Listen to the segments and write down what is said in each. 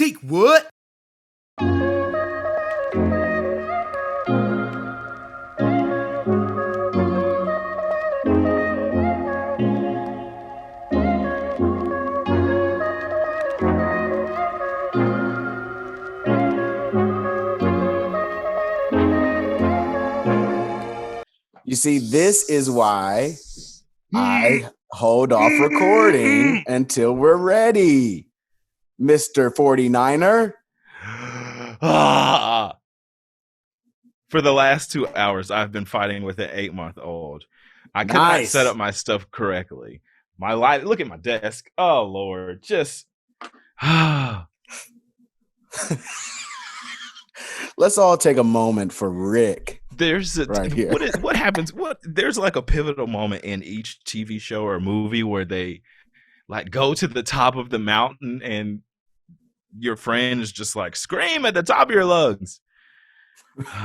critique what? You see, this is why I hold off recording until we're ready, Mr. 49er. For the last 2 hours, I've been fighting with an 8-month-old. I could not set up my stuff correctly. My light, look at my desk. Oh, Lord. Just. Let's all take a moment for Rick. There's a, right here. What happens? There's like a pivotal moment in each TV show or movie where they like go to the top of the mountain and your friend is just like scream at the top of your lungs.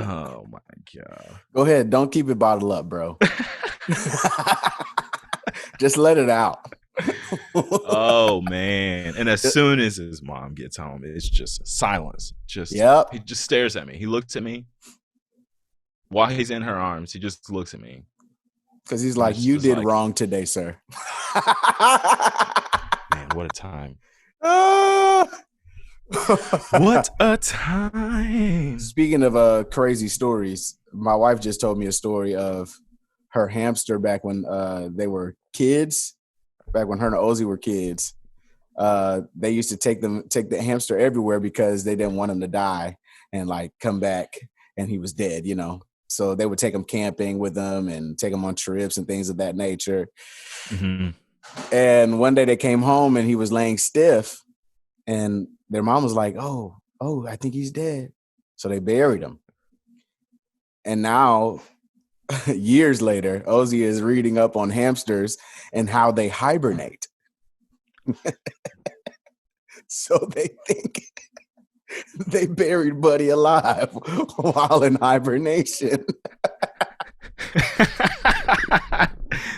Oh my God. Go ahead. Don't keep it bottled up, bro. Just let it out. Oh man. And as soon as his mom gets home, it's just silence. Just He just stares at me. He looks at me while he's in her arms. He just looks at me. Because he's like, you did wrong today, sir. Man, what a time. What a time. Speaking of crazy stories, my wife just told me a story of her hamster back when they were kids. Back when her and Ozzy were kids, they used to take the hamster everywhere because they didn't want him to die and like come back and he was dead, you know. So they would take him camping with them and take him on trips and things of that nature. Mm-hmm. And one day they came home and he was laying stiff, and their mom was like, "Oh, I think he's dead." So they buried him. And now, years later, Ozzy is reading up on hamsters and how they hibernate. So they think they buried Buddy alive while in hibernation.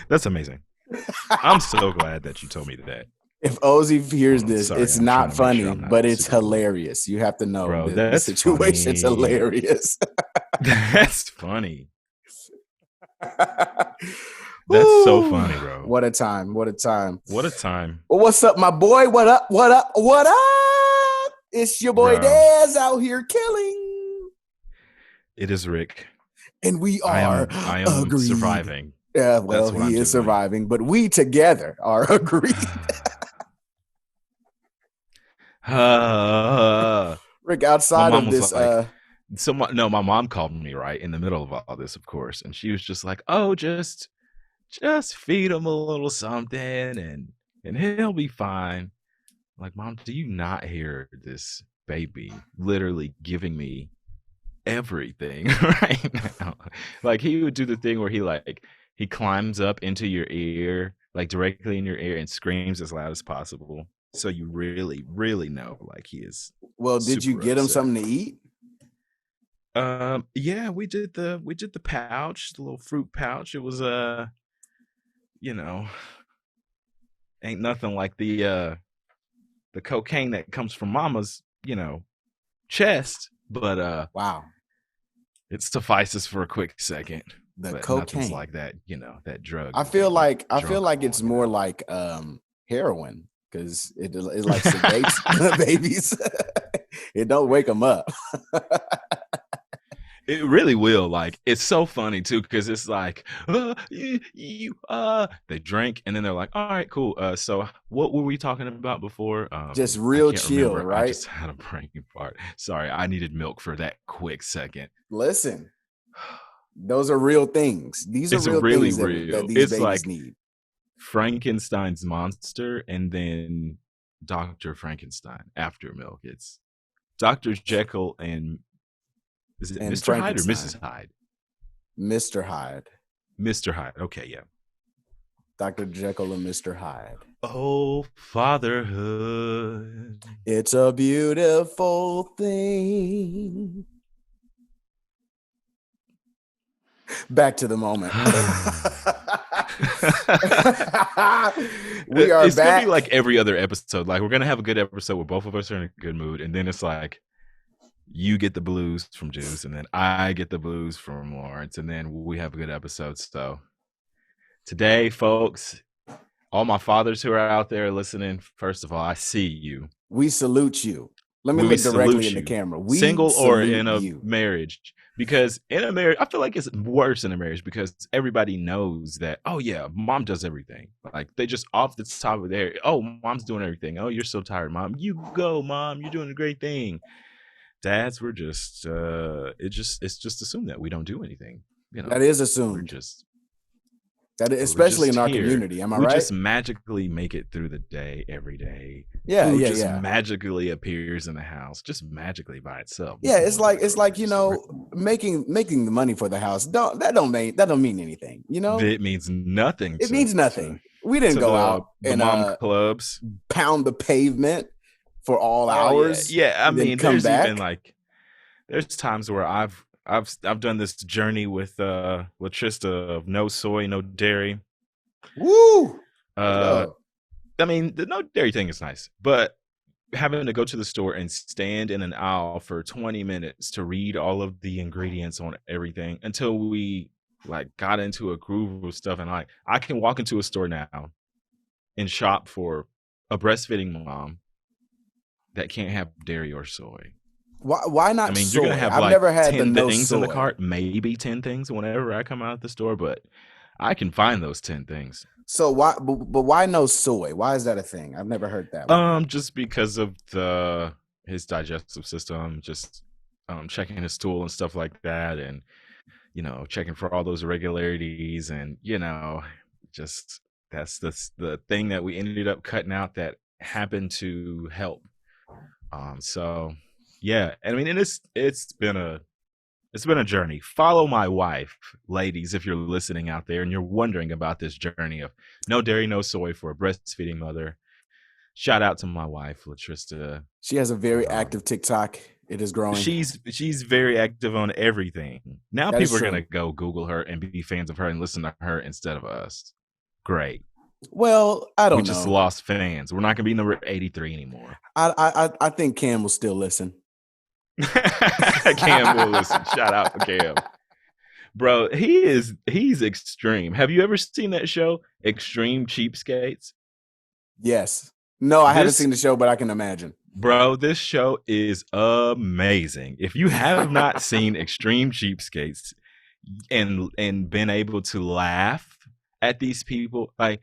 That's amazing. I'm so glad that you told me that. If Ozzy hears this, it's not funny, but it's hilarious. You have to know, bro, the situation's hilarious. That's funny. That's so funny, bro. What a time. What a time. What a time. Well, what's up, my boy? What up? What up? What up? It's your boy Dez out here killing. It is Rick. And we are I am surviving. Yeah, well, he is surviving, but we together are agreed. Rick, outside of this, my mom called me right in the middle of all this, of course, and she was just like, "Oh, just feed him a little something, and he'll be fine." I'm like, Mom, do you not hear this baby literally giving me everything right now? Like, he would do the thing where he climbs up into your ear, like directly in your ear, and screams as loud as possible. So you really, really know, like, he is. Well, did you get him something to eat? Yeah, we did the pouch, the little fruit pouch. It was ain't nothing like the cocaine that comes from mama's, chest, but wow, it suffices for a quick second. The cocaine like that, that drug. I feel like it's more like heroin, because it like sedates babies. It don't wake them up. It really will. Like, it's so funny too, because it's like, they drink and then they're like, all right, cool. So what were we talking about before? Just real chill, remember. right? I just had a brain fart. Sorry, I needed milk for that quick second. Listen, those are real things. These are real things that these babies like need. Frankenstein's monster and then Dr. Frankenstein after milk. It's Dr. Jekyll and is it Mr. Hyde or Mrs. Hyde? Mr. Hyde. Mr. Hyde. Okay, yeah. Dr. Jekyll and Mr. Hyde. Oh, fatherhood. It's a beautiful thing. Back to the moment. We are It's gonna be back. like every other episode. Like we're gonna have a good episode where both of us are in a good mood, and then it's like you get the blues from Juice, and then I get the blues from Lawrence, and then we have a good episode. So today, folks, all my fathers who are out there listening, first of all, I see you. We salute you. Let me We look directly salute in the you. camera. We Single or salute in a you. marriage. Because in a marriage, I feel like it's worse in a marriage because everybody knows that, oh yeah, mom does everything. Like they just off the top of their, oh, mom's doing everything. Oh, you're so tired, mom. You go, mom. You're doing a great thing. Dads, we're just it's just assumed that we don't do anything. You know, That is we're assumed. just Especially in our here. community. Am I we right? just magically make it through the day every day. Yeah, Food yeah, just yeah. magically appears in the house, just magically by itself. Yeah, it's like you know, making the money for the house. That don't mean anything. You know, it means nothing. It means nothing. We didn't go out the and mom clubs, pound the pavement for all hours. Yeah, I mean, come there's back. even like there's times where I've done this journey with Trista of no soy, no dairy. Woo! I mean, the no dairy thing is nice, but having to go to the store and stand in an aisle for 20 minutes to read all of the ingredients on everything until we like got into a groove of stuff, and like I can walk into a store now and shop for a breastfeeding mom that can't have dairy or soy. Why not? I mean, soy? you're gonna have I've like never had 10 the things soy in the cart, maybe 10 things whenever I come out of the store, but I can find those 10 things. So why? But why no soy? Why is that a thing? I've never heard that one. Just because of his digestive system, just checking his stool and stuff like that, and you know, checking for all those irregularities, and you know, just that's the thing that we ended up cutting out that happened to help. So yeah, I mean, and it's been a journey. Follow my wife, ladies, if you're listening out there and you're wondering about this journey of no dairy, no soy for a breastfeeding mother. Shout out to my wife, Latrista. She has a very active TikTok. It is growing. She's very active on everything. Now people are gonna go Google her and be fans of her and listen to her instead of us. Great. Well, I don't know. We just lost fans. We're not gonna be number 83 anymore. I think Cam will still listen. Cam will listen. Shout out for Cam. Bro, he's extreme. Have you ever seen that show, Extreme Cheapskates? Yes. No, I haven't seen the show, but I can imagine. Bro, this show is amazing. If you have not seen Extreme Cheapskates and been able to laugh at these people, like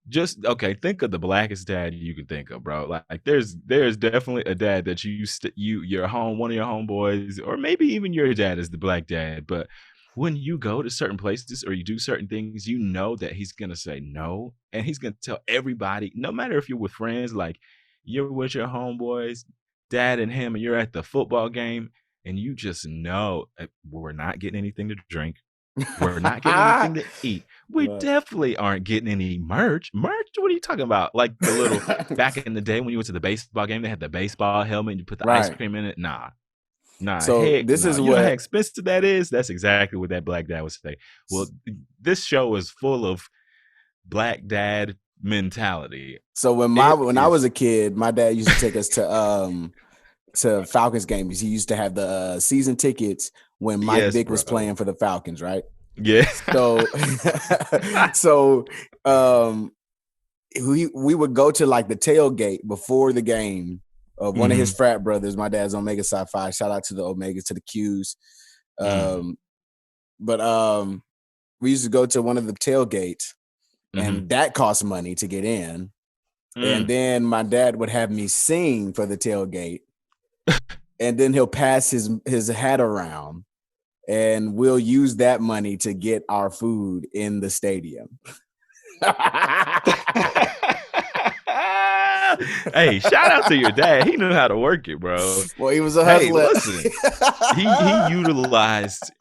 just okay, think of the blackest dad you can think of, bro. Like there's definitely a dad that you're home, one of your homeboys, or maybe even your dad is the black dad. But when you go to certain places or you do certain things, you know that he's gonna say no, and he's gonna tell everybody, no matter if you're with friends, like you're with your homeboys, dad and him, and you're at the football game, and you just know we're not getting anything to drink. We're not getting anything to eat. We definitely aren't getting any merch. Merch? What are you talking about? Like the little back in the day when you went to the baseball game, they had the baseball helmet and you put the ice cream in it. Nah. So this is you know how expensive that is? That's exactly what that black dad would say. Well, this show is full of black dad mentality. So when I was a kid, my dad used to take us to Falcons games. He used to have the season tickets when Mike Vick was playing for the Falcons, right? Yeah. So we would go to like the tailgate before the game of one of his frat brothers. My dad's Omega Psi Phi. Shout out to the Omegas, to the Qs. But we used to go to one of the tailgates, and that cost money to get in. And then my dad would have me sing for the tailgate. And then he'll pass his hat around, and we'll use that money to get our food in the stadium. Hey, shout out to your dad. He knew how to work it, bro. Well, he was a hustler. Hey, listen, he utilized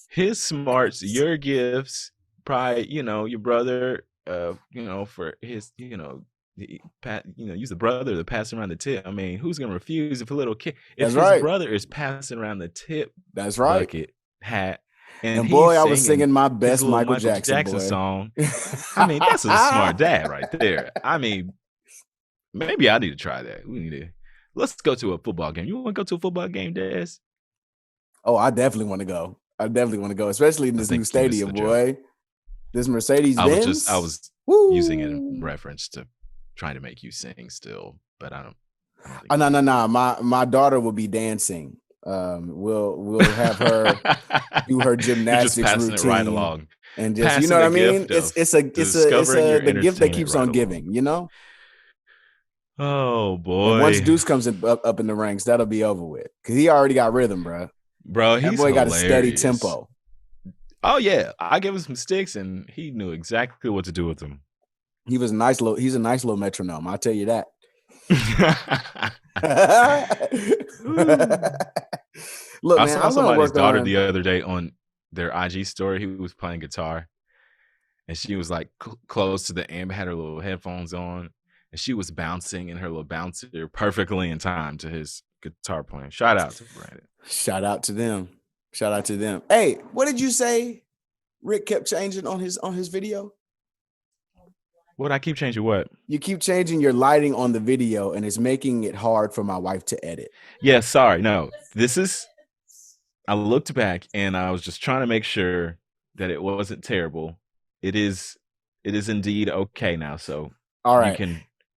his smarts, your gifts, probably, you know, your brother, you know, for his, you know, use the brother to pass around the tip. I mean, who's gonna refuse if a little kid, if his brother is passing around the tip? That's right. Bucket, hat. And boy, I was singing my best his little Michael Jackson boy. song. I mean, that's a smart dad right there. I mean, maybe I need to try that. Let's go to a football game. You want to go to a football game, Des? Oh, I definitely want to go. Especially in this new stadium, boy. This Mercedes-Benz. I was using it in reference to trying to make you sing still, but I don't no. My daughter will be dancing. We'll have her do her gymnastics routine. It right along. And just, you know what I mean? It's the gift that keeps on giving, you know? Oh boy! And once Deuce comes up in the ranks, that'll be over with because he already got rhythm, bro. That boy hilarious. Got a steady tempo. Oh yeah, I gave him some sticks and he knew exactly what to do with them. He's a nice little metronome. I'll tell you that. Look, I man, saw somebody's daughter the other day on their IG story. He was playing guitar, and she was like close to the amp, had her little headphones on. And she was bouncing in her little bouncer perfectly in time to his guitar playing. Shout out to Brandon. Shout out to them. Hey, what did you say Rick kept changing on his video? What I keep changing what? You keep changing your lighting on the video and it's making it hard for my wife to edit. Yeah, sorry. No, I looked back and I was just trying to make sure that it wasn't terrible. It is indeed okay now. So all right.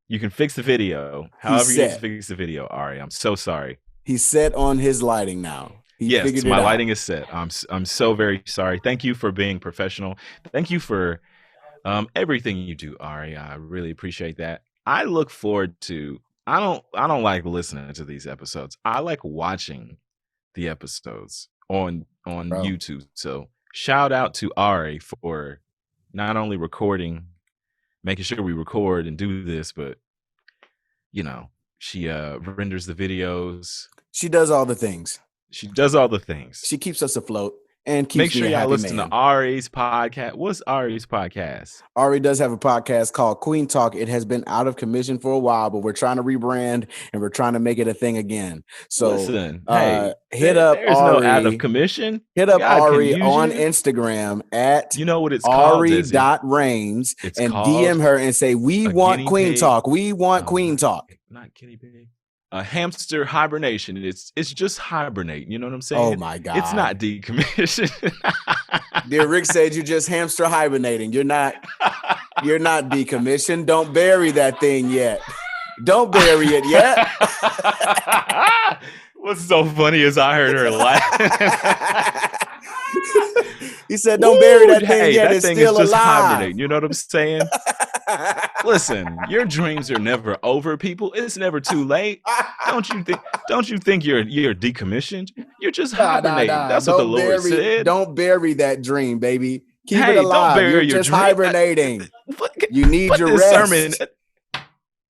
You can fix the video. However you need to fix the video, Ari. I'm so sorry. He's set on his lighting now. Yes, my lighting is set. I'm so very sorry. Thank you for being professional. Thank you for everything you do, Ari. I really appreciate that. I look forward to I don't like listening to these episodes. I like watching the episodes on YouTube. So shout out to Ari for not only making sure we record and do this, but you know, she renders the videos. She does all the things. She keeps us afloat and keeps Make sure me a happy y'all listen man. to Ari's podcast. What's Ari's podcast? Ari does have a podcast called Queen Talk. It has been out of commission for a while, but we're trying to rebrand and we're trying to make it a thing again. So listen, hit up there's Ari. No out of commission. Hit up Ari on Instagram at you know what it's called, Ari.Reigns and DM her and say, we want Queen Talk. We want Queen Talk. Not guinea pig. A hamster hibernation. It's just hibernate. You know what I'm saying? Oh my God. It's not decommission. Dear Rick said you're just hamster hibernating. You're not decommissioned. Don't bury that thing yet. Don't bury it yet. What's so funny is I heard her laugh. He said, don't bury that thing yet. It's still alive. Hibernating. You know what I'm saying? Listen, your dreams are never over, people. It's never too late. Don't you think you're decommissioned? You're just hibernating. That's what the Lord said. Don't bury that dream, baby. Keep it alive. You're just hibernating. You need your rest. Sermon.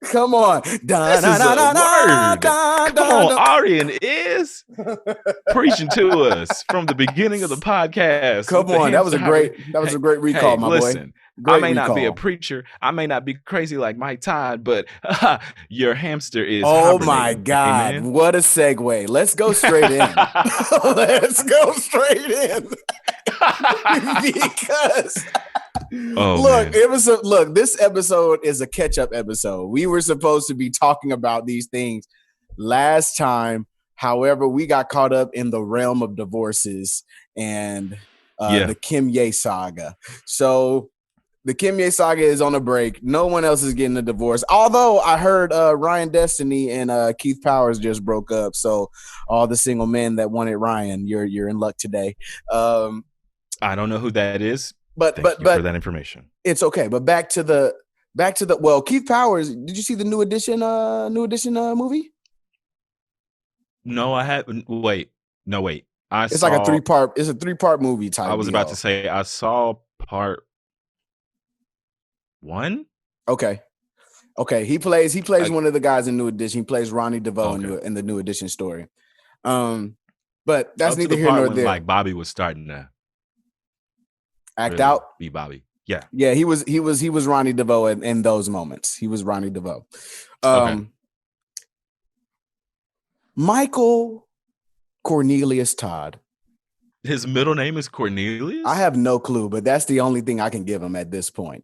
Come on. This is a word. Come on, Arian is preaching to us from the beginning of the podcast. Come on, that was a great recall, my listen, boy. I may not be a preacher. I may not be crazy like Mike Todd, but your hamster is. Oh my God. Amen? What a segue. Let's go straight in. Because this episode is a catch-up episode. We were supposed to be talking about these things last time. However, we got caught up in the realm of divorces and the Kim Ye saga. So the Kim Ye saga is on a break. No one else is getting a divorce. Although I heard Ryan Destiny and Keith Powers just broke up. So all the single men that wanted Ryan, you're in luck today. I don't know who that is. But Thank you for that information. It's okay. But back to the Keith Powers. Did you see the New Edition movie? No, I haven't. Wait. It's like a 3-part. It's a 3-part movie type. I was about to say I saw part 1. Okay. He plays one of the guys in New Edition. He plays Ronnie DeVoe in the New Edition story. But that's neither here nor there. Like Bobby was starting to act really out. Be Bobby. Yeah. Yeah, he was Ronnie DeVoe in those moments. He was Ronnie DeVoe. Michael Cornelius Todd His middle name is Cornelius? I have no clue, but that's the only thing I can give him at this point.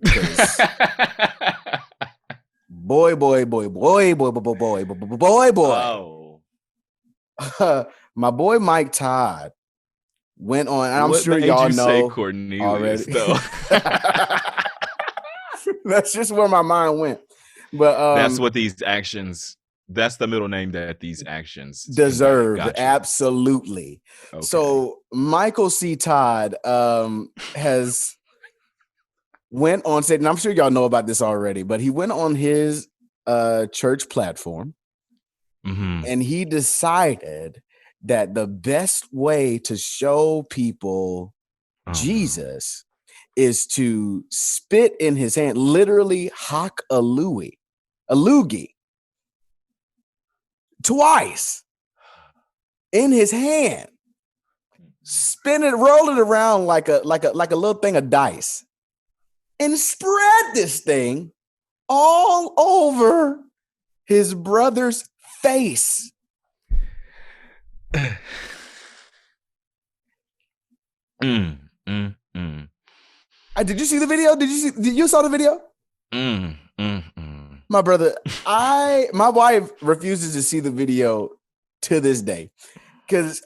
Boy. Oh. My boy Mike Todd went on, and I'm What sure made y'all you know say Cornelius, already. though? That's just where my mind went. But that's what these actions. That's the middle name that these actions deserve. Gotcha. Absolutely. Okay. So Michael C. Todd has went on stage, and I'm sure y'all know about this already, but he went on his church platform, and he decided that the best way to show people Jesus is to spit in his hand, literally hock a loogie twice in his hand, spin it, roll it around like a little thing of dice, and spread this thing all over his brother's face. Did you see the video? Did you saw the video? My brother, my wife refuses to see the video to this day because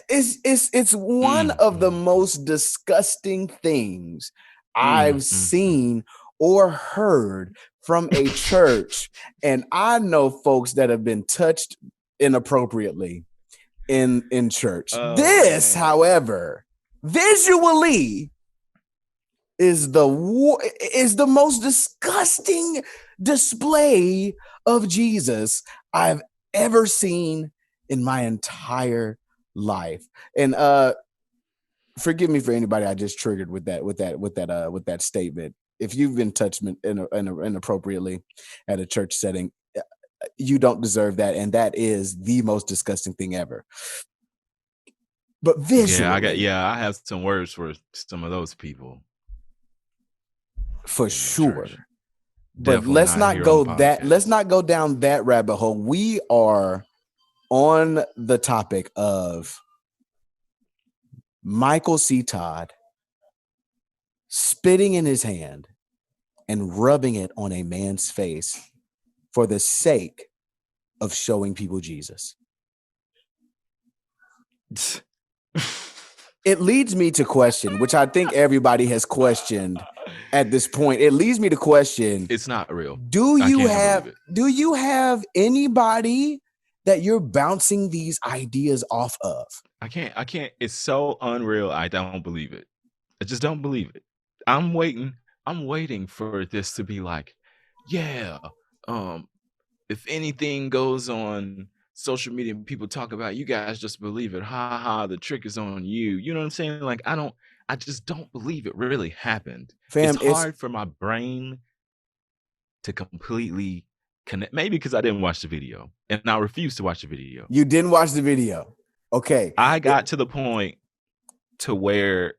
it's one of the most disgusting things I've seen or heard from a church, and I know folks that have been touched inappropriately in church. This, however, visually is the most disgusting display of Jesus I've ever seen in my entire life. And forgive me for anybody I just triggered with that statement. If you've been touched inappropriately at a church setting, you don't deserve that, and that is the most disgusting thing ever. But visually, I have some words for some of those people. For sure. But let's not go down that rabbit hole. We are on the topic of Michael C. Todd spitting in his hand and rubbing it on a man's face for the sake of showing people Jesus. It leads me to question, which I think everybody has questioned at this point. It leads me to question. It's not real. Do you have anybody that you're bouncing these ideas off of? I can't. It's so unreal. I don't believe it. I just don't believe it. I'm waiting for this to be like, yeah, if anything goes on social media and people talk about, you guys just believe it. Ha ha, the trick is on you. You know what I'm saying? Like, I just don't believe it really happened. Fam, it's hard for my brain to completely connect. Maybe because I didn't watch the video, and I refuse to watch the video. You didn't watch the video. Okay. I got to the point to where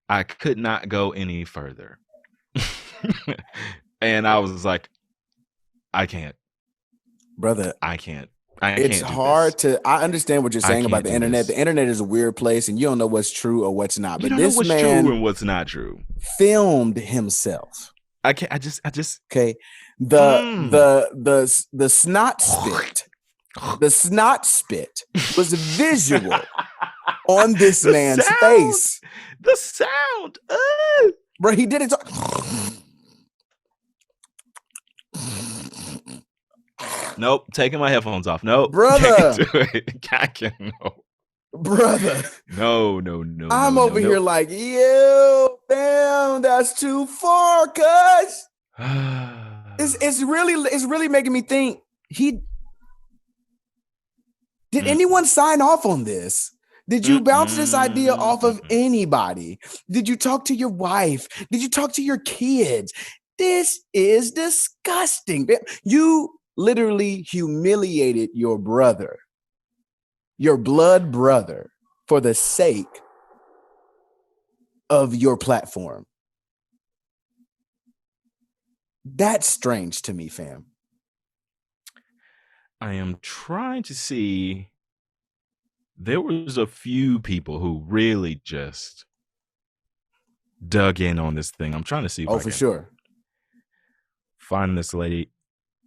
I could not go any further. And I was like, I can't. Brother, I can't. It's hard to. I understand what you're saying about the internet. The internet is a weird place, and you don't know what's true or what's not. But this man, true and what's not true, filmed himself. I can't. I just. Okay. The snot spit. The snot spit was visual on this man's face. The sound, bro. He did it. Nope, taking my headphones off. Nope, brother. I can't. No, brother. No. I'm over here like, yo, damn, that's too far, cuz. It's really making me think. Did anyone sign off on this? Did you bounce this idea off of anybody? Did you talk to your wife? Did you talk to your kids? This is disgusting. You literally humiliated your brother, your blood brother, for the sake of your platform. That's strange to me, fam. I am trying to see there was a few people who really just dug in on this thing. I'm trying to see if I for can sure. find this lady.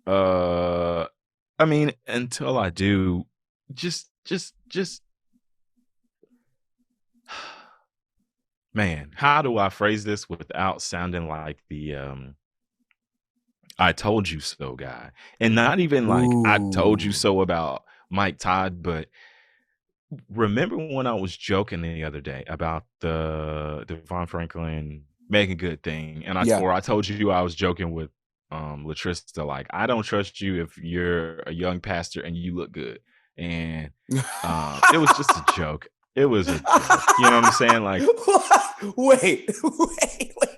I mean, until I do, just man, how do I phrase this without sounding like the I told you so guy? And not even like I told you so about Mike Todd, but remember when I was joking the other day about the Devon Franklin Megan Good thing, and I told you I was joking with Latrista, like, I don't trust you if you're a young pastor and you look good. And it was just a joke. It was a joke. You know what I'm saying? Like, wait.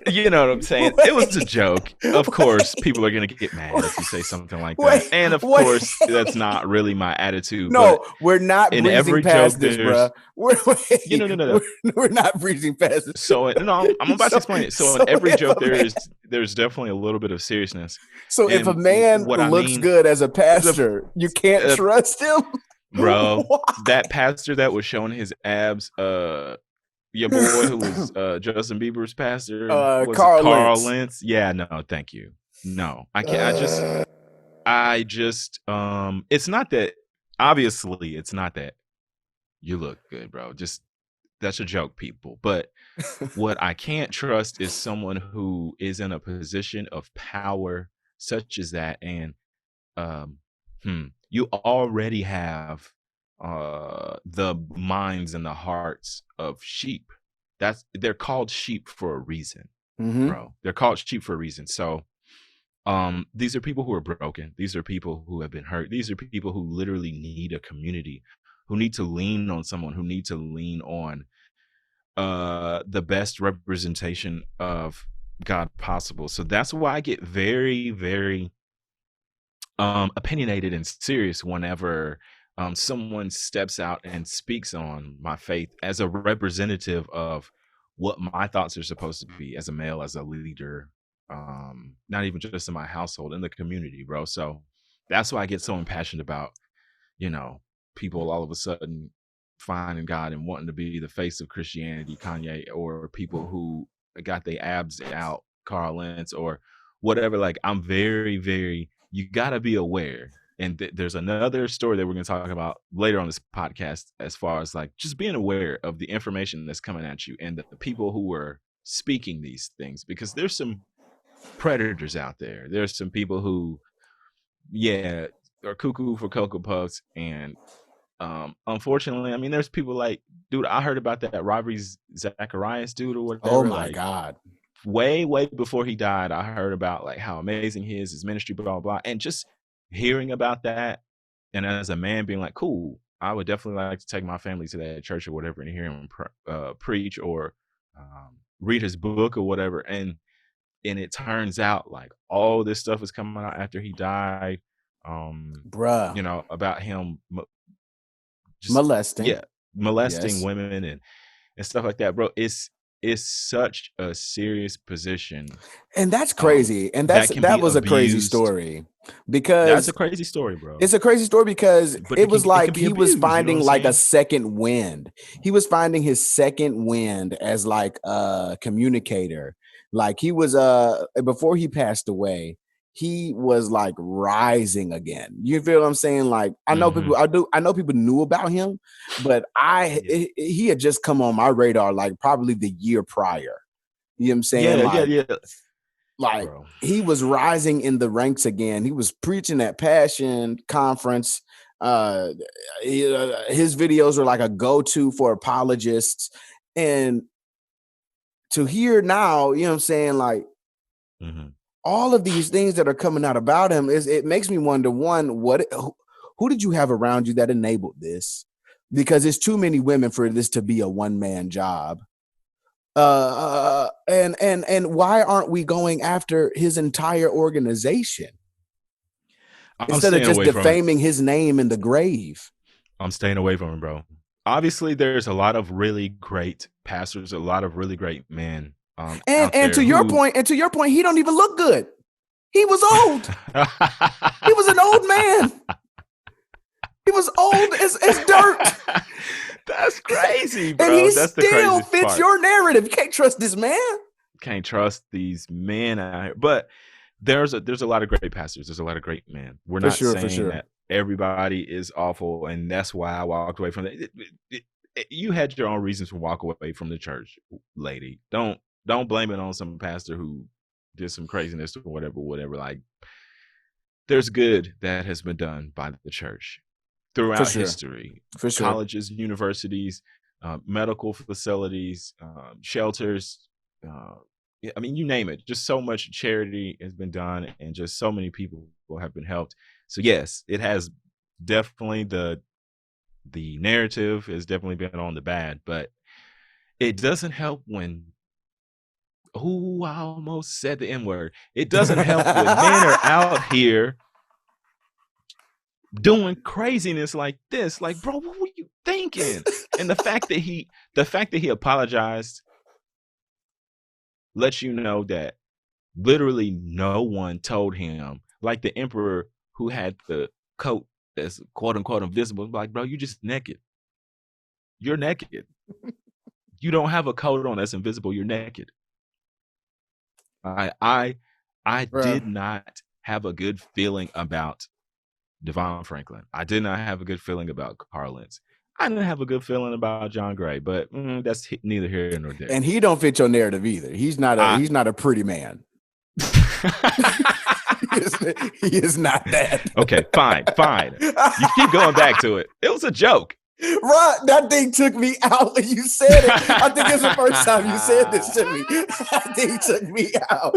You know what I'm saying? It was a joke. Of course, people are going to get mad if you say something like that. And of course, that's not really my attitude. No, we're not breezing past this, bro. No. We're not breezing past this. So, no, I'm about to explain it. So in every joke, there's definitely a little bit of seriousness. So if a man looks good as a pastor, you can't trust him? Bro, that pastor that was showing his abs, your boy who was Justin Bieber's pastor, Carl Lentz. Yeah, no, thank you. No, I can't. I just, it's not that. Obviously, it's not that you look good, bro. Just that's a joke, people. But what I can't trust is someone who is in a position of power such as that, and you already have the minds and the hearts of sheep. They're called sheep for a reason, bro. They're called sheep for a reason. So these are people who are broken. These are people who have been hurt. These are people who literally need a community, who need to lean on someone, who need to lean on the best representation of God possible. So that's why I get very, very opinionated and serious whenever someone steps out and speaks on my faith as a representative of what my thoughts are supposed to be as a male, as a leader, not even just in my household, in the community, bro. So that's why I get so impassioned about, people all of a sudden finding God and wanting to be the face of Christianity, Kanye, or people who got their abs out, Carl Lentz, or whatever. Like, I'm very, very, you got to be aware. And there's another story that we're going to talk about later on this podcast, as far as like just being aware of the information that's coming at you and the people who are speaking these things, because there's some predators out there. There's some people who, are cuckoo for Cocoa Puffs. And unfortunately, I mean, there's people like, dude, I heard about that Robert Zacharias dude or whatever. Oh my God. Way before he died, I heard about like how amazing he is, his ministry, blah, blah, blah. And just hearing about that, and as a man being like, cool, I would definitely like to take my family to that church or whatever and hear him preach or read his book or whatever. And it turns out like all this stuff is coming out after he died, bruh, about him molesting yes. women and stuff like that, bro. It's such a serious position, and that's crazy. And that was a crazy story, because that's a crazy story, bro. It's a crazy story because it was like he was finding like a second wind. He was finding his second wind as like a communicator. Like he was before he passed away, he was like rising again. You feel what I'm saying? Like I know people, I know people knew about him, but he had just come on my radar like probably the year prior. You know what I'm saying? Like bro, he was rising in the ranks again. He was preaching at Passion Conference. His videos were like a go-to for apologists. And to hear now, you know what I'm saying? Like all of these things that are coming out about him, it makes me wonder, one, who did you have around you that enabled this? Because it's too many women for this to be a one-man job. And why aren't we going after his entire organization instead of just defaming his name in the grave? I'm staying away from him, bro. Obviously, there's a lot of really great pastors, a lot of really great men. And to your point, he don't even look good. He was old. He was an old man. He was old as dirt. That's crazy, And bro. he That's the still craziest fits part. your narrative. You can't trust this man. Can't trust these men out here. But there's a lot of great pastors. There's a lot of great men. We're For not sure, for saying sure. that everybody is awful, and that's why I walked away from it. You had your own reasons for walking away from the church, lady. Don't blame it on some pastor who did some craziness or whatever. Like, there's good that has been done by the church throughout history. For sure. Colleges, universities, medical facilities, shelters. I mean, you name it. Just so much charity has been done, and just so many people have been helped. So yes, it has definitely the narrative has definitely been on the bad, but it doesn't help when. Oh, I almost said the N-word. It doesn't help when men are out here doing craziness like this. Like, bro, what were you thinking? And the fact that he apologized lets you know that literally no one told him. Like the emperor who had the coat that's quote unquote invisible, like, bro, you just naked. You're naked. You don't have a coat on that's invisible. You're naked. I did not have a good feeling about Devon Franklin. I did not have a good feeling about Carl Lentz. I didn't have a good feeling about John Gray, but that's neither here nor there. And he don't fit your narrative either. He's not a pretty man. He is not that. Okay, fine. You keep going back to it. It was a joke. Right, that thing took me out when you said it. I think it's the first time you said this to me. That thing took me out.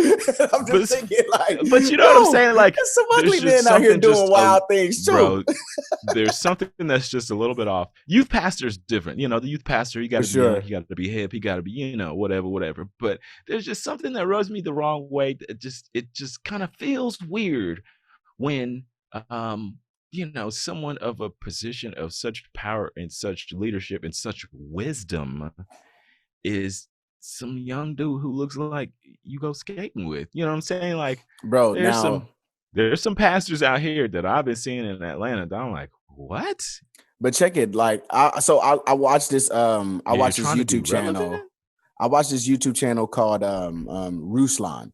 I'm just thinking, like, but you know what I'm saying? Like, there's some ugly men out here doing wild things too. Bro, there's something that's just a little bit off. Youth pastor's different. You know, the youth pastor, he got to be young, he got to be hip, he got to be, you know, whatever. But there's just something that rubs me the wrong way. It just kind of feels weird when you know, someone of a position of such power and such leadership and such wisdom is some young dude who looks like you go skating with. You know what I'm saying? Like, bro, there's some pastors out here that I've been seeing in Atlanta that I'm like, what? But check it, like, I watched this YouTube channel. I watched this YouTube channel called Ruslan.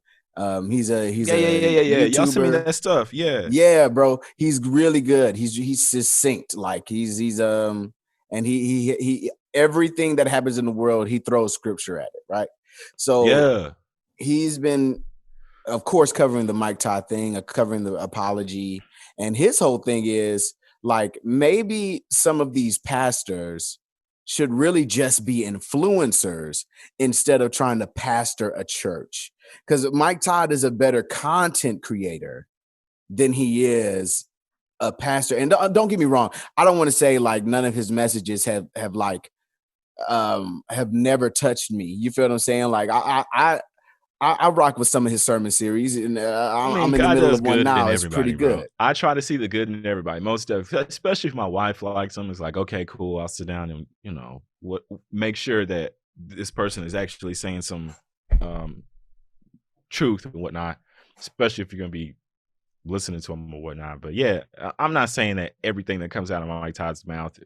He's a YouTuber. Y'all send me that stuff. Yeah, bro. He's really good. He's succinct. Like he's and he everything that happens in the world, he throws scripture at it, right? So he's been, of course, covering the Mike Todd thing, covering the apology, and his whole thing is like, maybe some of these pastors should really just be influencers instead of trying to pastor a church. Because Mike Todd is a better content creator than he is a pastor. And don't get me wrong, I don't want to say like none of his messages have never touched me. You feel what I'm saying? Like I rock with some of his sermon series, and I'm in the middle of one now. It's pretty good. Bro. I try to see the good in everybody. Most of, especially if my wife likes them, it's like, okay, cool. I'll sit down and, you know, make sure that this person is actually saying some truth and whatnot, especially if you're going to be listening to them or whatnot. But yeah, I'm not saying that everything that comes out of Mike Todd's mouth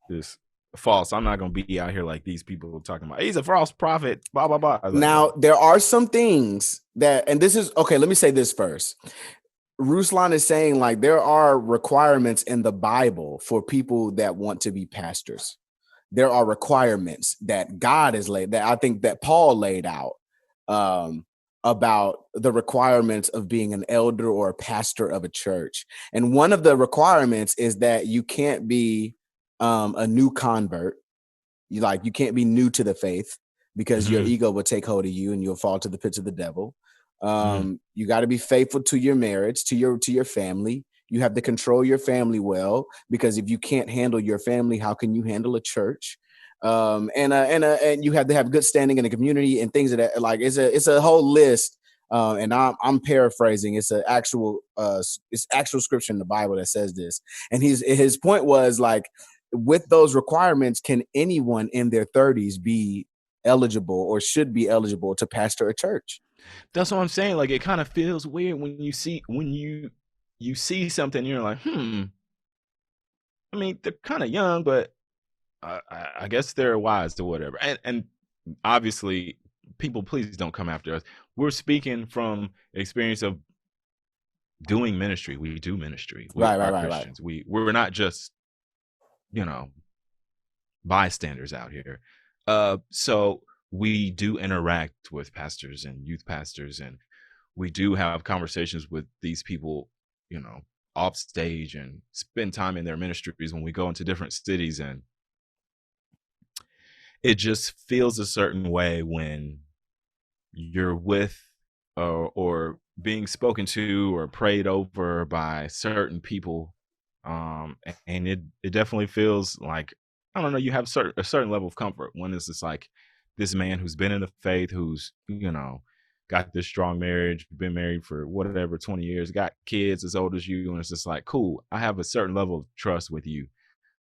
is false. I'm not going to be out here like these people talking about, he's a false prophet, blah, blah, blah. Like, now, there are some things that, and this is, okay, let me say this first. Ruslan is saying like there are requirements in the Bible for people that want to be pastors. There are requirements that God has laid, that I think that Paul laid out about the requirements of being an elder or a pastor of a church. And one of the requirements is that you can't be a new convert. You can't be new to the faith, because your ego will take hold of you and you'll fall to the pits of the devil. You got to be faithful to your marriage, to your family. You have to control your family well, because if you can't handle your family, how can you handle a church? And you have to have good standing in the community and things of that. Like it's a whole list. And I'm paraphrasing. It's actual scripture in the Bible that says this. And his point was like, with those requirements, can anyone in their 30s be eligible or should be eligible to pastor a church? That's what I'm saying. Like, it kind of feels weird when you see something and you're like, I mean, they're kind of young, but I guess they're wise or whatever. And obviously, people, please don't come after us. We're speaking from experience of doing ministry. We do ministry. We are Right. Christians. We're not just, bystanders out here. So we do interact with pastors and youth pastors, and we do have conversations with these people, off stage, and spend time in their ministries when we go into different cities. And it just feels a certain way when you're with or being spoken to or prayed over by certain people, and it definitely feels like, I don't know, you have a certain level of comfort when it's just like this man who's been in the faith, who's got this strong marriage, been married for whatever 20 years, got kids as old as you, and it's just like, cool, I have a certain level of trust with you.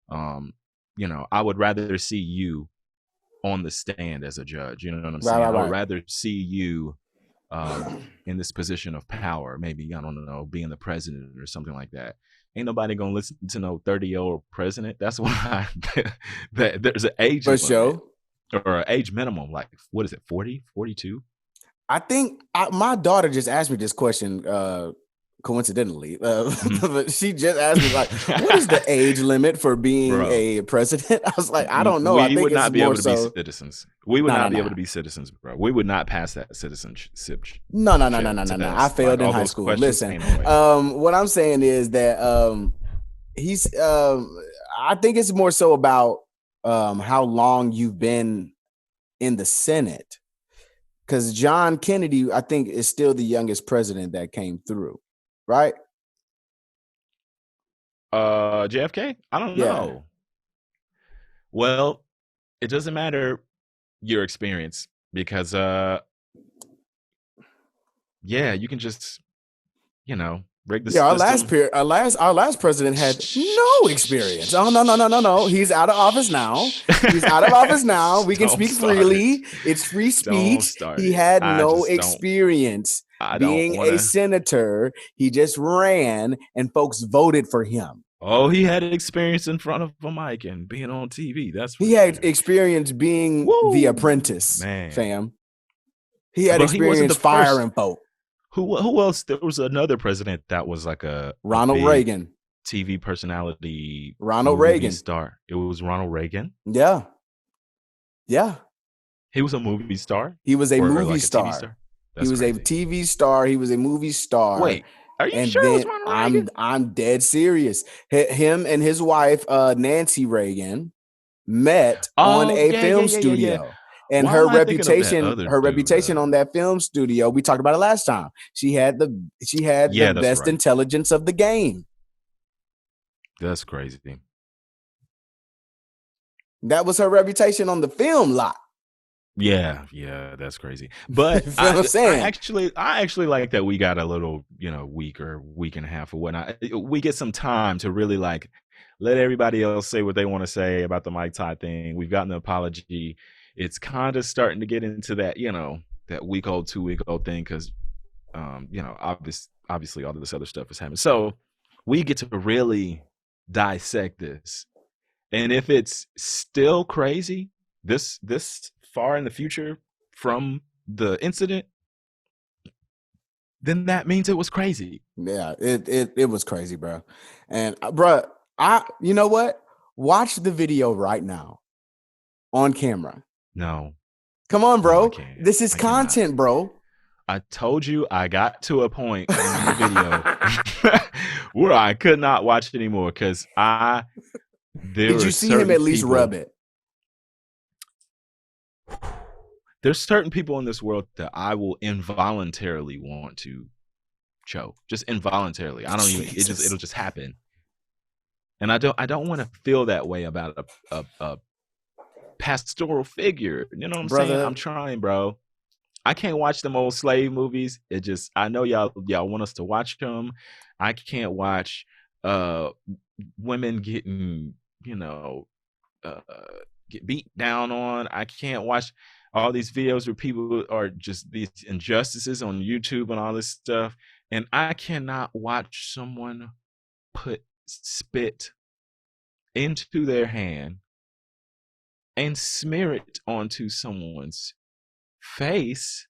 I would rather see you on the stand as a judge. You know what I'm saying? I would rather see you in this position of power, maybe, I don't know, being the president or something like that. Ain't nobody gonna listen to no 30-year-old president. That's why there's an age limit, sure, or an age minimum. Like, what is it, 40, 42? I think my daughter just asked me this question coincidentally. But she just asked me, like, what is the age limit for being a president? I was like, I don't know. I think would it's not be more able to so be citizens. We would not be able to be citizens, bro. We would not pass that citizenship. No. I failed in high school. Listen, what I'm saying is that he's I think it's more so about how long you've been in the Senate. Because John Kennedy, I think, is still the youngest president that came through, right? JFK? I don't know. Well, it doesn't matter your experience, because you can just break the system. Our last president had no experience. Oh, no. He's out of office now. We can speak freely. It's free speech. He had no experience being a senator. He just ran and folks voted for him. Oh, he had experience in front of a mic and being on TV. He had experience being the apprentice, man. Fam. He had experience firing folk. Who else? There was another president that was like a Ronald Reagan TV personality. Ronald Reagan star. It was Ronald Reagan. Yeah. He was a movie star. He was a movie star. He was a TV star. He was a movie star. Wait, are you sure it was Ronald Reagan? I'm dead serious. Him and his wife, Nancy Reagan, met on a film studio. Yeah. And her reputation on that film studio, we talked about it last time. She had the best intelligence of the game. That's crazy. That was her reputation on the film lot. Yeah, that's crazy. But I actually like that we got a little, week and a half or whatnot. We get some time to really like let everybody else say what they want to say about the Mike Todd thing. We've gotten the apology. It's kind of starting to get into that, that week-old, 2-week-old thing, because, obviously all of this other stuff is happening. So we get to really dissect this. And if it's still crazy, this far in the future from the incident, then that means it was crazy. Yeah, it was crazy, bro. And bro, you know what? Watch the video right now on camera. No. Come on, bro. This is content, bro. I told you I got to a point in the video where I could not watch it anymore, because did you see him at least rub it? There's certain people in this world that I will involuntarily want to choke, just involuntarily. I don't even. It'll just happen, and I don't want to feel that way about a pastoral figure. You know what I'm saying? I'm trying, bro. I can't watch them old slave movies. I know y'all want us to watch them. I can't watch women getting, get beat down on. I can't watch all these videos where people are just these injustices on YouTube and all this stuff. And I cannot watch someone put spit into their hand and smear it onto someone's face.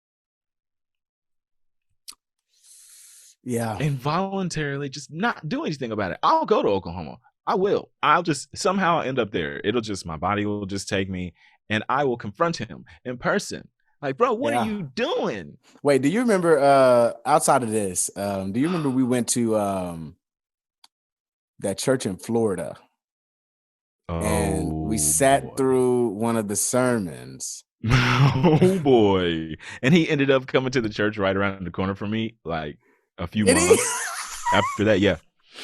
Yeah. Involuntarily just not do anything about it. I'll go to Oklahoma. I will. I'll just somehow end up there. It'll just, my body will just take me and I will confront him in person. Like, bro, what are you doing? Wait, do you remember, outside of this, do you remember we went to that church in Florida? And we sat through one of the sermons. Oh boy. And he ended up coming to the church right around the corner from me, like a few months after that. Yeah.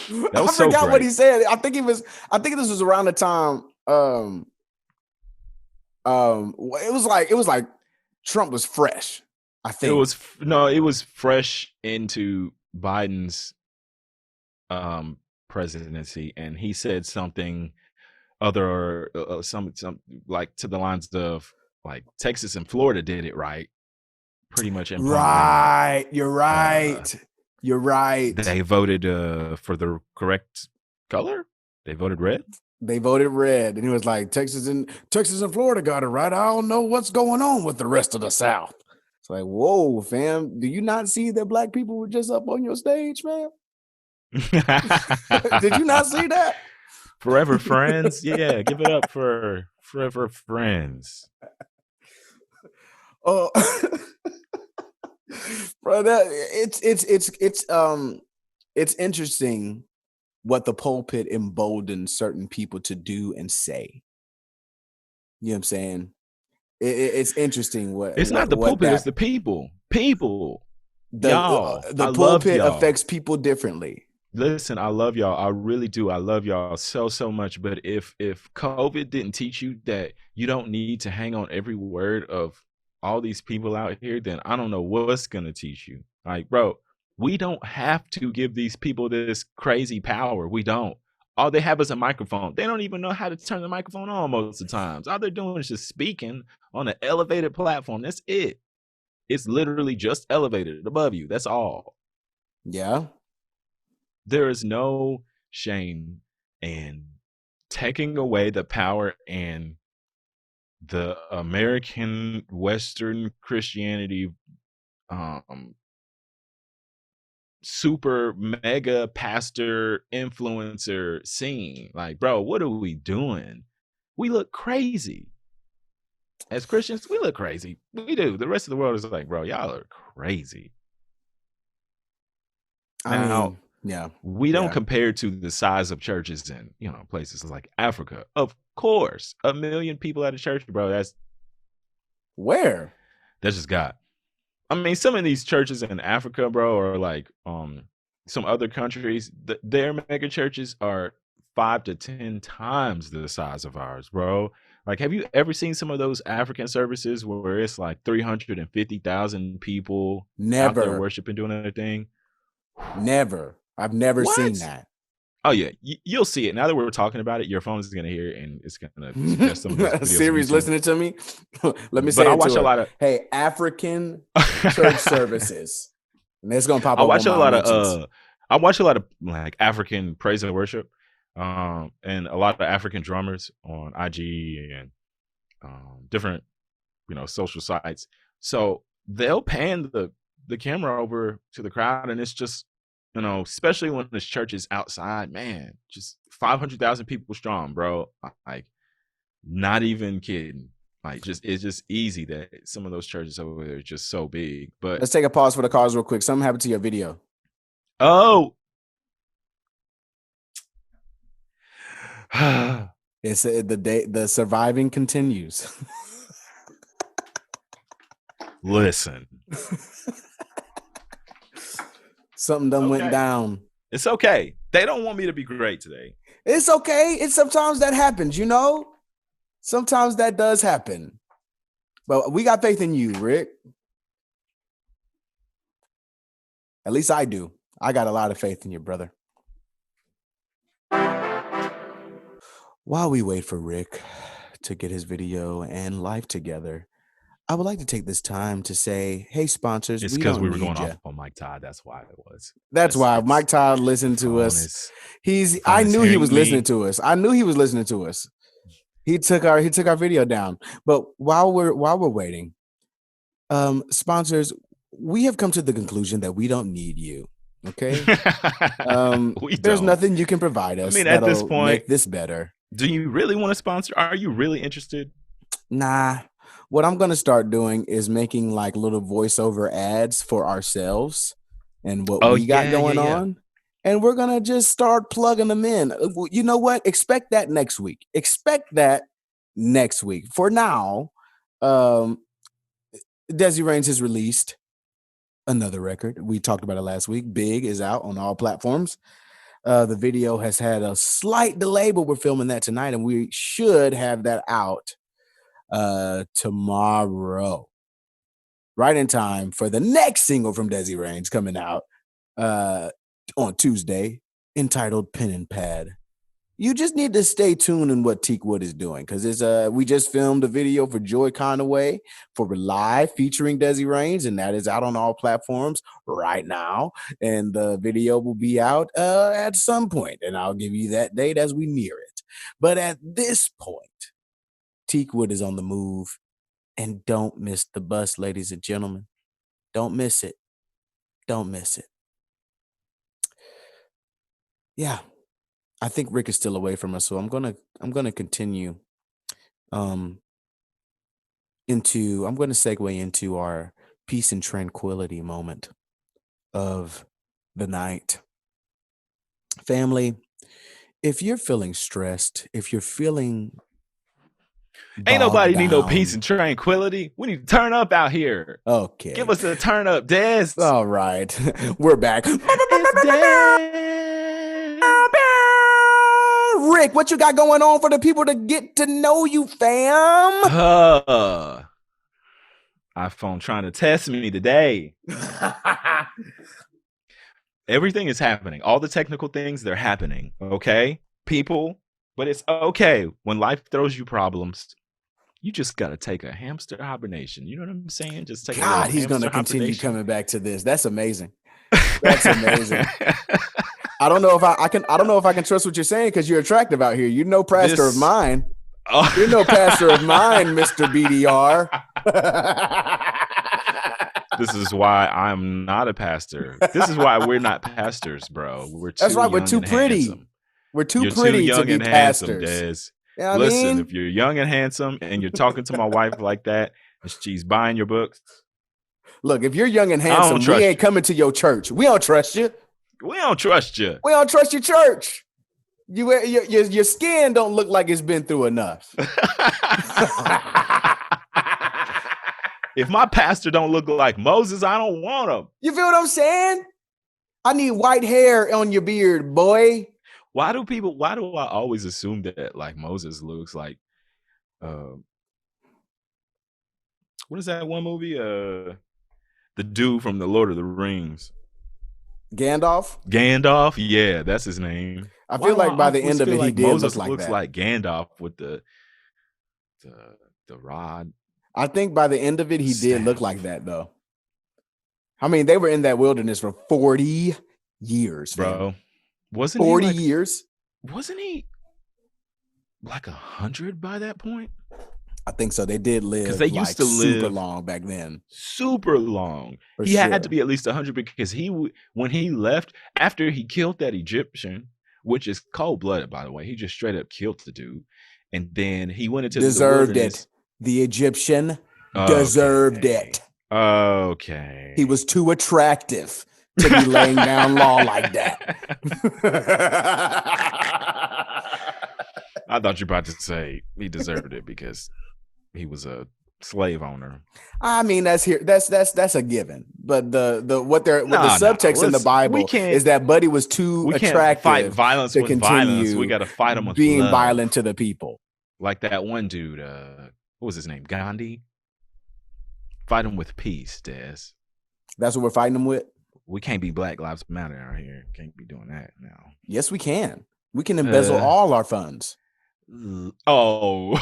That was I forgot what he said. I think this was around the time it was like Trump was fresh. I think it was fresh into Biden's presidency, and he said something other some like to the lines of like Texas and Florida did it right, pretty much. Right, you're right. You're right. They voted for the correct color. They voted red. They voted red, and he was like, Texas and Florida got it right. I don't know what's going on with the rest of the South. It's like, whoa, fam, do you not see that black people were just up on your stage, fam? Did you not see that? Forever Friends, yeah, give it up for Forever Friends. Oh, bro, it's interesting what the pulpit emboldens certain people to do and say. You know what I'm saying? It's interesting what it's not the pulpit, it's the people. The pulpit affects people differently. Listen, I love y'all. I really do. I love y'all so much. But if COVID didn't teach you that you don't need to hang on every word of all these people out here, then I don't know what's gonna teach you. Like, bro, we don't have to give these people this crazy power. We don't. All they have is a microphone. They don't even know how to turn the microphone on most of the times. All they're doing is just speaking on an elevated platform. That's it. It's literally just elevated above you. That's all. Yeah. There is no shame in taking away the power and the American Western Christianity super mega pastor influencer scene. Like, bro, what are we doing? We look crazy. As Christians, we look crazy. We do. The rest of the world is like, bro, y'all are crazy. We don't compare to the size of churches in, places like Africa. Of course, 1 million people at a church, bro. That's where? That's just God. I mean, some of these churches in Africa, bro, or like some other countries, their mega churches are 5 to 10 times the size of ours, bro. Like, have you ever seen some of those African services where it's like 350,000 people out there worshiping, doing their thing? Never. I've never seen that. Oh yeah, you'll see it. Now that we're talking about it, your phone is gonna hear it and it's gonna suggest some of those videos. Siri's listening to me. Let me say it. I watch a lot of African church services, and it's gonna pop up. I watch a lot of like African praise and worship, and a lot of African drummers on IG and different, social sites. So they'll pan the camera over to the crowd, and it's just, especially when this church is outside, man, just 500,000 people strong, bro. Like, not even kidding. Like, it's just easy that some of those churches over there are just so big. But let's take a pause for the cause real quick. Something happened to your video. Oh, it's the surviving continues. Listen. Something done went down. It's okay. They don't want me to be great today. It's okay. It's sometimes that happens, Sometimes that does happen. But we got faith in you, Rick. At least I do. I got a lot of faith in you, brother. While we wait for Rick to get his video and life together, I would like to take this time to say, hey, sponsors, it's because we were going off on Mike Todd. That's why it was. That's why Mike Todd listened to us. I knew he was listening to us. He took our video down. But while we're waiting, sponsors, we have come to the conclusion that we don't need you. Okay. There's nothing you can provide us. I mean, at this point, make this better. Do you really want to sponsor? Are you really interested? Nah. What I'm gonna start doing is making like little voiceover ads for ourselves and what we got going on. And we're gonna just start plugging them in. You know what? Expect that next week. For now, Desi Reigns has released another record. We talked about it last week. Big is out on all platforms. The video has had a slight delay, but we're filming that tonight, and we should have that out tomorrow, right in time for the next single from Desi Reigns coming out on Tuesday, entitled Pen and Pad. You just need to stay tuned in what Teakwood is doing, because we just filmed a video for Joy Conaway for Live featuring Desi Reigns, and that is out on all platforms right now. And the video will be out at some point, and I'll give you that date as we near it. But at this point, Teakwood is on the move, and don't miss the bus, ladies and gentlemen. Don't miss it. Don't miss it. Yeah. I think Rick is still away from us, so I'm gonna continue I'm gonna segue into our peace and tranquility moment of the night. Family, if you're feeling stressed, if you're feeling ain't nobody need no peace and tranquility. We need to turn up out here. Okay. Give us a turn up, Des. All right. We're back. Rick, what you got going on for the people to get to know you, fam? iPhone trying to test me today. Everything is happening. All the technical things, they're happening. Okay, people, but it's okay. When life throws you problems, you just got to take a hamster hibernation. You know what I'm saying? Just take God, he's going to continue coming back to this. That's amazing. That's amazing. I don't know if I can trust what you're saying, because you're attractive out here. You're no pastor of mine. You're no pastor of mine, Mr. BDR. This is why I'm not a pastor. This is why we're not pastors, bro. That's right. We're too pretty. Handsome. We're too pretty to be pastors. You know Listen, if you're young and handsome and you're talking to my wife like that and she's buying your books. Look, if you're young and handsome, we ain't coming to your church. We don't trust you. We don't trust you. We don't trust your church. Your skin don't look like it's been through enough. If my pastor don't look like Moses, I don't want him. You feel what I'm saying? I need white hair on your beard, boy. Why do I always assume that like Moses looks like what is that one movie? The dude from the Lord of the Rings. Gandalf? Yeah, that's his name. I feel like by the end of it, he did Moses look like looks that. like Gandalf with the rod. I think by the end of it, he did look like that, though. I mean, they were in that wilderness for 40 years, bro. Wasn't 40 years? Wasn't he like 100 by that point? I think so. They did live because they used to live super long back then. Super long. He had to be at least 100 because when he left after he killed that Egyptian, which is cold-blooded, by the way. He just straight up killed the dude, and then he went into deserved it. The Egyptian deserved it. Okay. He was too attractive to be laying down law like that. I thought you were about to say he deserved it because he was a slave owner. I mean, that's a given. But the subtext in the Bible is that Buddy was too attractive. Can't fight violence to with continue violence. We got to fight him with being love. Violent to the people. Like that one dude. What was his name? Gandhi. Fight him with peace, Des. That's what we're fighting him with. We can't be Black Lives Matter out here. Can't be doing that now. Yes, we can. We can embezzle all our funds. Oh.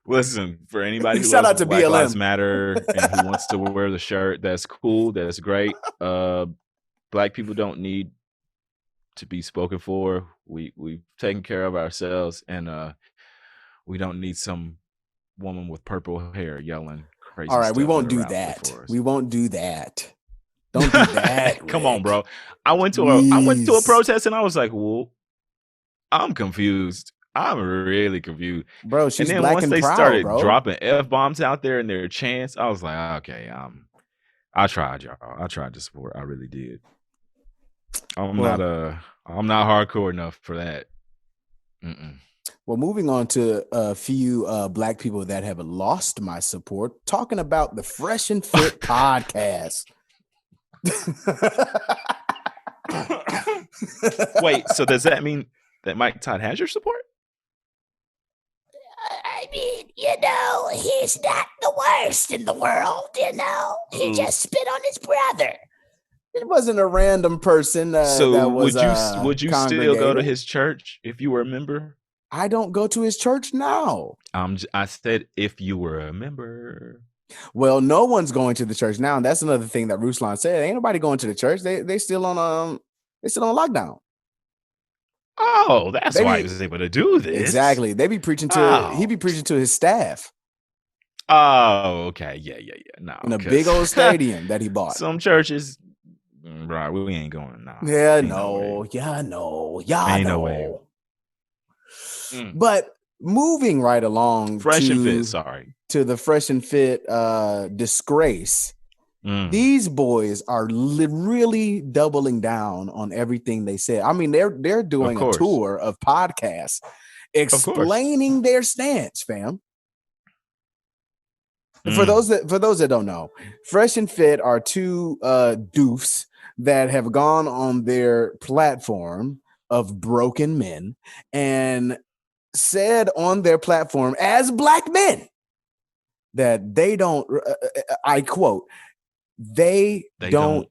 Listen, for anybody who shout loves out to Black BLM. Lives Matter and who wants to wear the shirt, that's cool. That's great. Black people don't need to be spoken for. We've taken care of ourselves, and we don't need some woman with purple hair yelling crazy All right, we stuff won't at a do rally that. for us. We won't do that. Don't do that, Come on, Rick. bro. I went to Please. a protest and I was like, well, I'm confused. I'm really confused. Bro, And she's then black once and they proud, started bro. dropping F-bombs out there in their chants, I was like, okay, I tried, y'all. I tried to support. I really did. I'm not hardcore enough for that. Mm-mm. Well, moving on to a few black people that have lost my support, talking about the Fresh and Fit podcast. Wait, so does that mean that Mike Todd has your support? I mean, he's not the worst in the world, He just spit on his brother. It wasn't a random person so that was would you still go to his church if you were a member? I don't go to his church now. I said if you were a member. Well, no one's going to the church now, and that's another thing that Ruslan said. Ain't nobody going to the church. They still on lockdown. Oh, that's why he was able to do this. Exactly. They be preaching to he be preaching to his staff. Oh, okay. Yeah. No, in a big old stadium that he bought. Some churches, right? We ain't going now. Yeah, ain't no. Ain't no way. But moving right along Fresh and Fit, sorry. To the Fresh and Fit disgrace. These boys are really doubling down on everything they said. I mean, they're doing a tour of podcasts explaining their stance, fam. For those that don't know, Fresh and Fit are two doofs that have gone on their platform of broken men and said on their platform as black men that they don't, I quote, they don't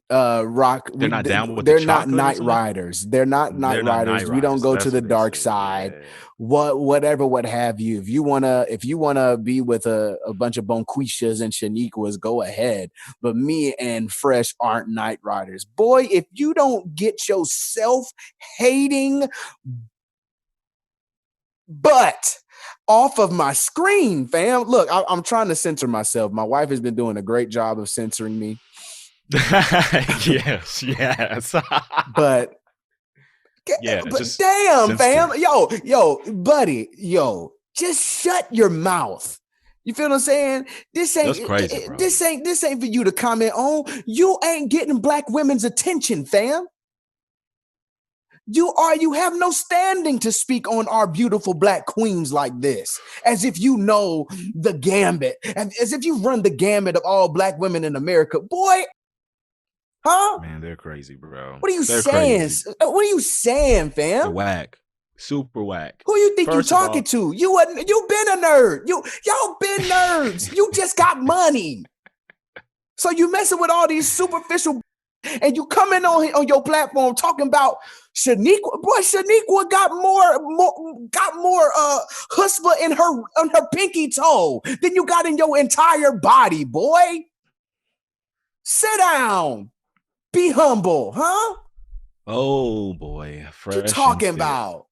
rock. They're not down with they're not night riders. They're not night riders. We don't go to the dark side. Yeah. What have you. If you wanna be with a bunch of Bonquishas and Shaniquas, go ahead. But me and Fresh aren't night riders. Boy, if you don't get your self-hating butt off of my screen, fam. Look, I'm trying to censor myself. My wife has been doing a great job of censoring me. yes. but damn, fam. Yo, buddy, just shut your mouth. You feel what I'm saying? This ain't crazy, bro. This ain't for you to comment on. You ain't getting black women's attention, fam. You have no standing to speak on our beautiful black queens like this, as if you know the gambit, as if you run the gambit of all black women in America, boy. Huh? Man, they're crazy, bro. What are you saying? Crazy. What are you saying, fam? They're whack. Super whack. Who you think you talking to? You been a nerd. Y'all been nerds. You just got money. So you messing with all these superficial and you coming on your platform talking about Shaniqua. Boy, Shaniqua got more chutzpah on her pinky toe than you got in your entire body, boy. Sit down. Be humble, huh? Oh boy. What you talking about?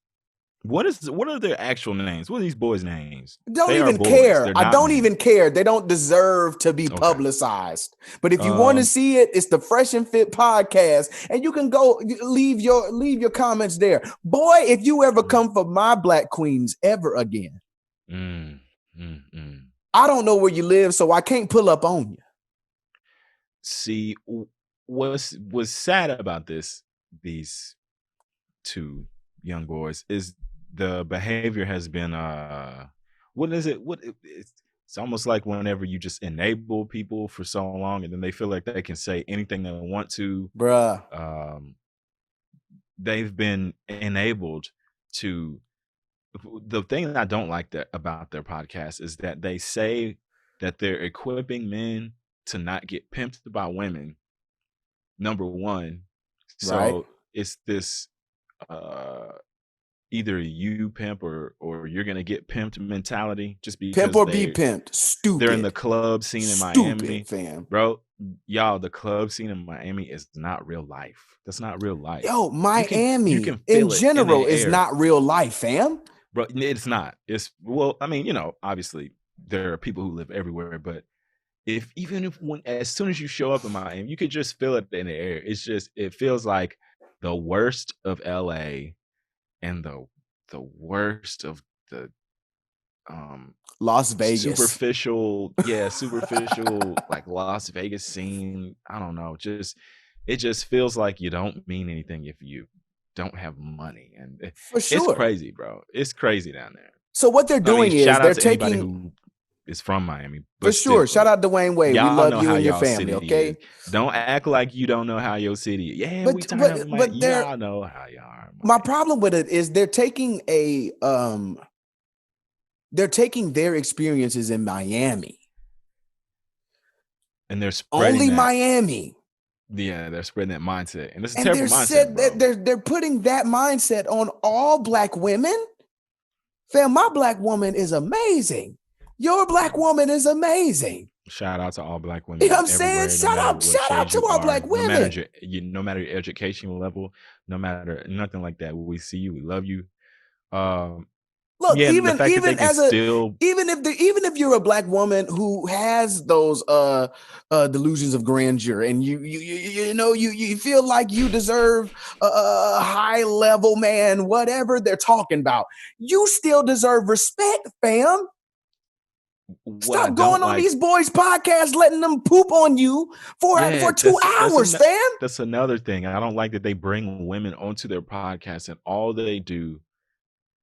What are their actual names? What are these boys' names? Don't even care. I don't even care. They don't deserve to be publicized. But if you want to see it, it's the Fresh and Fit podcast, and you can go leave your comments there. Boy, if you ever come for my black queens ever again, I don't know where you live, so I can't pull up on you. See, what's sad about these two young boys is the behavior has been it's almost like whenever you just enable people for so long and then they feel like they can say anything they want to, they've been enabled to. The thing that I don't like about their podcast is that they say that they're equipping men to not get pimped by women, number one. So it's this either you pimp or you're gonna get pimped mentality just because pimp or be pimped. Stupid. They're in the club scene in Miami, fam. Bro. y'all, the club scene in Miami is not real life. That's not real life. Yo, You Miami can in feel it in general the is air. not real life, fam. Bro, it's not. It's well, I mean, obviously there are people who live everywhere, but as soon as you show up in Miami, you could just feel it in the air. It feels like the worst of LA and the worst of the Las Vegas. superficial like Las Vegas scene. I don't know. It just feels like you don't mean anything if you don't have money, and For sure. it's crazy, bro. It's crazy down there. So what they're doing is shout they're out to anybody taking who is from Miami. for sure. Shout out to Dwayne Wade. We Y'all love know you how and your y'all family. city Okay. is. Don't act like you don't know how your city is. Yeah, But- we turn but- up in but Miami. they're- Y'all know how y'all are. in My Miami. problem with it is they're taking their experiences in Miami. And they're spreading Only that. Miami. Yeah, they're spreading that mindset, and it's a And terrible mindset, bro. they're putting that mindset on all black women. Fam, my black woman is amazing. Your black woman is amazing. Shout out to all black women. You know what I'm saying? everywhere, no Shout matter out- what shout out shade to you our are, black No matter women. no matter your education level, no matter nothing like that. We see you. We love you. Look, Yeah, the even fact that they can still even if you're a black woman who has those delusions of grandeur and you feel like you deserve a high level man, whatever they're talking about, you still deserve respect, fam. what I Stop don't going on like. these boys' podcasts, letting them poop on you for Yeah, 2 hours, fam. That's another thing. I don't like that they bring women onto their podcast and all they do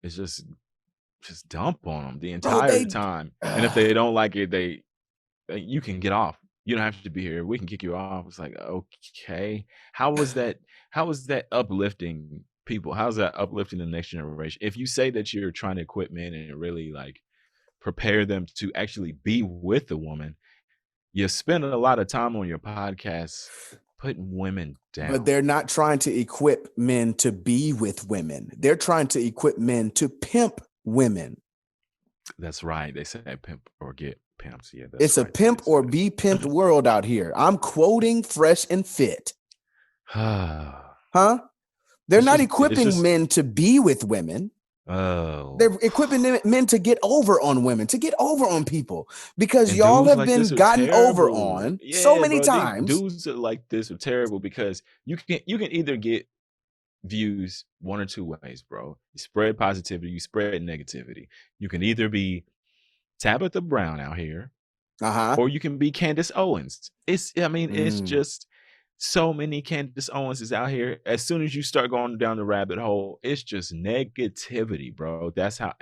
is just dump on them the entire time. And if they don't like it, you can get off. You don't have to be here. We can kick you off. It's like, okay, how is that uplifting people? How's that uplifting the next generation? If you say that you're trying to equip men and really like prepare them to actually be with the woman, you spend a lot of time on your podcast putting women down. But they're not trying to equip men to be with women. They're trying to equip men to pimp women. That's right. They say pimp or get pimps. Yeah, that's It's a pimp or be pimped world out here. I'm quoting Fresh and Fit. Huh? They're not equipping men to be with women. Oh, they're equipping men to get over on women, to get over on people, because and y'all have like been gotten over on so many times. Dudes like this are terrible because you can either get views one or two ways, bro. You spread positivity, you spread negativity. You can either be Tabitha Brown out here, or you can be Candace Owens. It's just so many Candace Owenses out here. As soon as you start going down the rabbit hole, it's just negativity, bro. That's how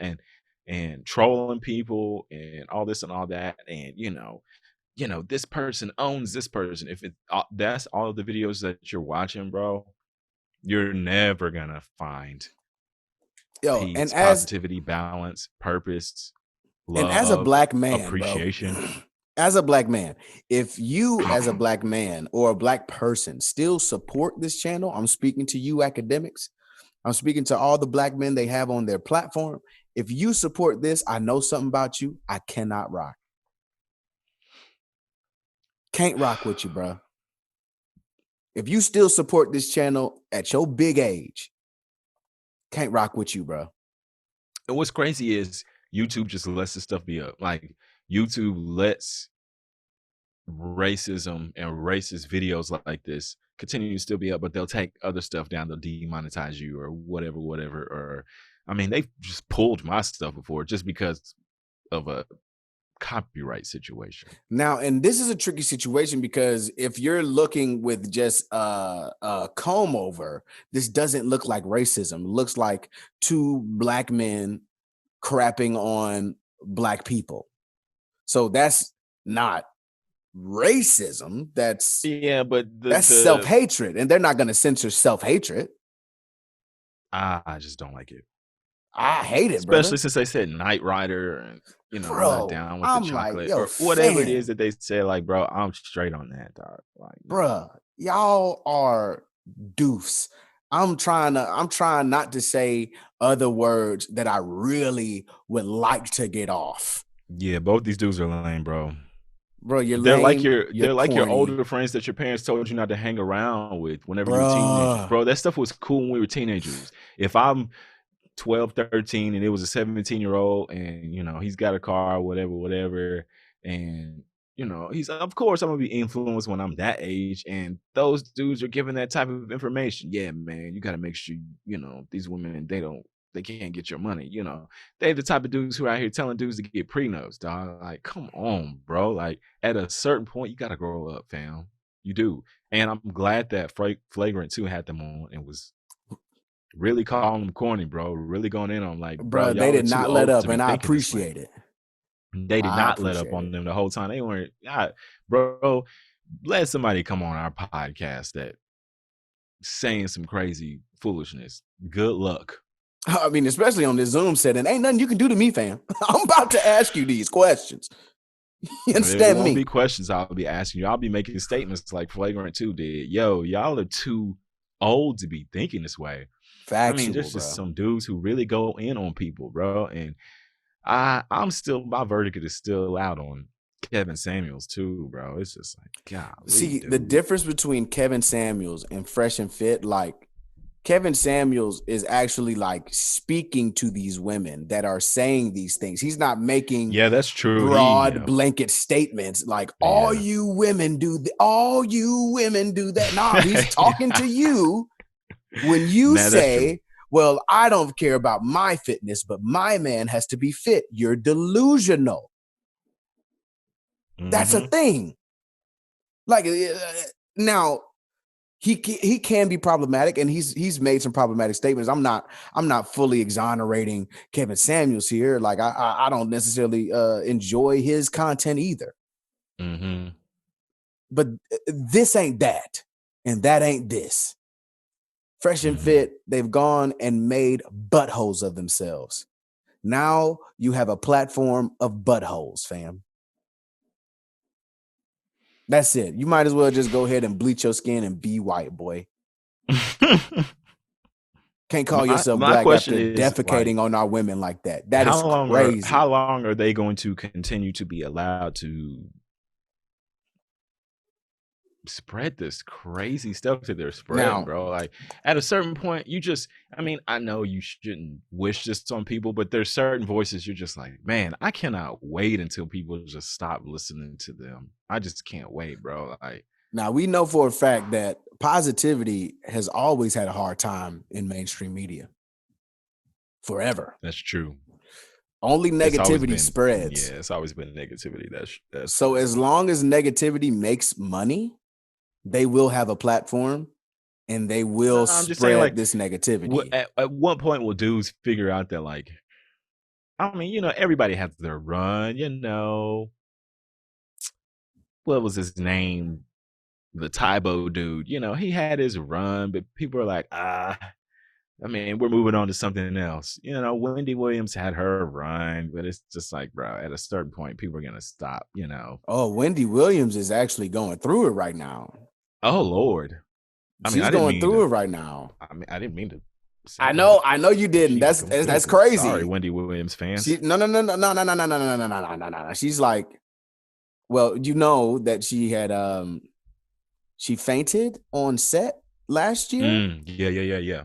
and trolling people and all this and all that, and this person owns this person. If that's all of the videos that you're watching, bro, you're never gonna find peace, positivity, balance, purpose, love, and as a black man, appreciation. Bro, as a black man, if you as a black man or a black person still support this channel, I'm speaking to you academics. I'm speaking to all the black men they have on their platform. If you support this, I know something about you. I cannot rock. Can't rock with you, bro. If you still support this channel at your big age, can't rock with you, bro. And what's crazy is YouTube just lets this stuff be up. Like YouTube lets racism and racist videos like this continue to still be up, but they'll take other stuff down. They'll demonetize you or whatever. Or they've just pulled my stuff before just because of a copyright situation. Now, and this is a tricky situation because if you're looking with just a comb over, this doesn't look like racism. It looks like two black men crapping on black people. So that's not racism. That's that's self-hatred, and they're not going to censor self-hatred. I just don't like it. I hate it, especially brother. Since they said Night Rider and bro, I'm not down with I'm the chocolate like, or whatever it is that they say. Like, bro, I'm straight on that, dog. Like, bruh, y'all are doofs. I'm trying not to say other words that I really would like to get off. Yeah, both these dudes are lame, bro. Bro, you're They're like lame. You're they're like your corny. older friends that your parents told you not to hang around with whenever you were teenagers. Bruh. Bro, that stuff was cool when we were teenagers. If I'm 12, 13 and it was a 17-year-old and he's got a car, whatever, and he's, of course I'm gonna be influenced when I'm that age, and those dudes are giving that type of information. Yeah, man, you gotta make sure these women, they can't get your money. They're the type of dudes who are out here telling dudes to get prenups, dog. Like, come on, bro. Like, at a certain point you gotta grow up, fam. You do. And I'm glad that Flagrant 2 had them on and was really calling them corny, bro. Really going in on, like, bro, Bruh, they y'all are did too not let old up, to be and I thinking this way. appreciate it. They did I not let up appreciate on it. them the whole time. They weren't. Bro, let somebody come on our podcast that saying some crazy foolishness. Good luck. I mean, especially on this Zoom setting, ain't nothing you can do to me, fam. I'm about to ask you these questions. You understand It won't me? be questions I'll be asking you. I'll be making statements like Flagrant 2 did. Yo, y'all are too old to be thinking this way. Factual, I mean, there's bro. just some dudes who really go in on people, bro. And I'm still, my verdict is still out on Kevin Samuels too, bro. It's just like, God. See, the difference between Kevin Samuels and Fresh and Fit, like, Kevin Samuels is actually like speaking to these women that are saying these things. He's not making that's true. broad blanket statements like all you women do all you women do that. Nah, he's talking to you when you say, well, I don't care about my fitness, but my man has to be fit. You're delusional. That's a thing. Like, now he can be problematic, and he's made some problematic statements. I'm not fully exonerating Kevin Samuels here. Like, I don't necessarily enjoy his content either. But this ain't that, and that ain't this. Fresh and Fit, they've gone and made buttholes of themselves. Now you have a platform of buttholes, fam. That's it. You might as well just go ahead and bleach your skin and be white, boy. Can't call yourself black after defecating on our women like that. That is crazy. How long are they going to continue to be allowed to spread this crazy stuff that they're spreading, bro? Like, at a certain point, I know you shouldn't wish this on people, but there's certain voices you're just like, man, I cannot wait until people just stop listening to them. I just can't wait, bro. Like, now we know for a fact that positivity has always had a hard time in mainstream media. Forever. That's true. Only negativity spreads. Yeah, it's always been negativity. That's so as long as negativity makes money, they will have a platform and they will spread like, this negativity. At one point will dudes figure out that, like, I mean, everybody has their run, what was his name? The Tybo dude, he had his run, but people are like, I mean, we're moving on to something else. Wendy Williams had her run, but it's just like, bro, at a certain point, people are going to stop, Oh, Wendy Williams is actually going through it right now. Oh, Lord. She's going through it right now. I mean, I didn't mean to. I know you didn't. That's crazy. Sorry, Wendy Williams fans. No. She's like, well, that she had she fainted on set last year. Yeah.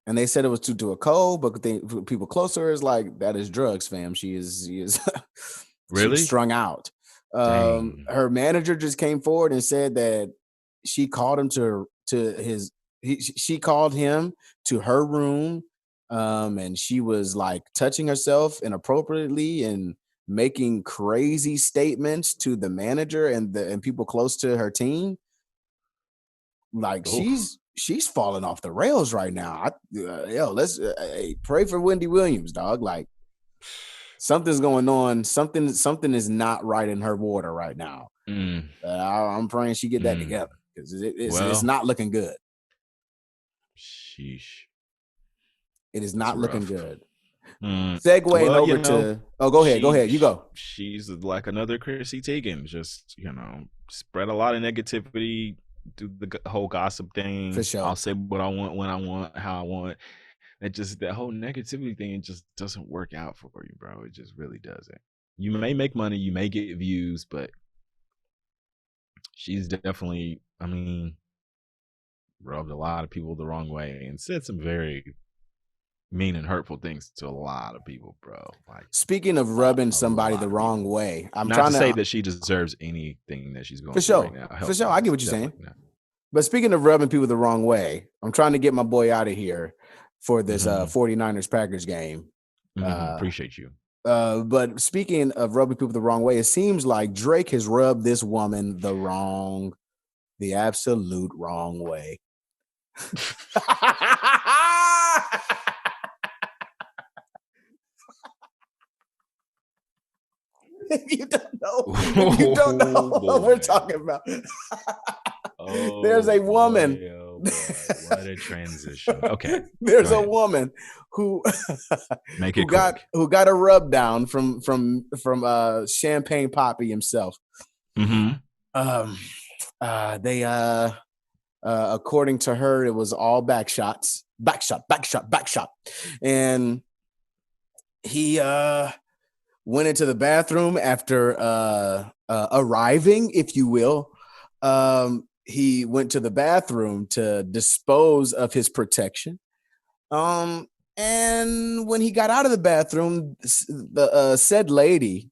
And they said it was due to a cold, but people closer is like, that is drugs, fam. She is really she's strung out. Her manager just came forward and said that she called him she called him to her room, and she was like touching herself inappropriately and making crazy statements to the manager and people close to her team. Like, she's falling off the rails right now. Let's pray for Wendy Williams, dog. Like, something's going on. Something is not right in her water right now. I'm praying she get that together, because it's not looking good. Sheesh. It is not looking good. Segueing over to go ahead. You go. She's like another Chrissy Teigen, just spread a lot of negativity, do the whole gossip thing. For sure. I'll say what I want, when I want, how I want. That whole negativity thing, it just doesn't work out for you, bro. It just really doesn't. You may make money, you may get views, but she's definitely, I mean, rubbed a lot of people the wrong way and said some very mean and hurtful things to a lot of people, bro. Like, Speaking of rubbing somebody the wrong way, I'm not trying to say that she deserves anything that she's going through right now. For sure, I get what you're saying. But speaking of rubbing people the wrong way, I'm trying to get my boy out of here for this 49ers Packers game. Appreciate you. But speaking of rubbing people the wrong way, it seems like Drake has rubbed this woman the absolute wrong way. If you don't know what we're talking about. There's a woman. Boy. What a transition. Okay. There's a woman who got a rub down from Champagne Poppy himself. They according to her, it was all back shot, and he went into the bathroom after arriving, if you will. He went to the bathroom to dispose of his protection. And when he got out of the bathroom, the said lady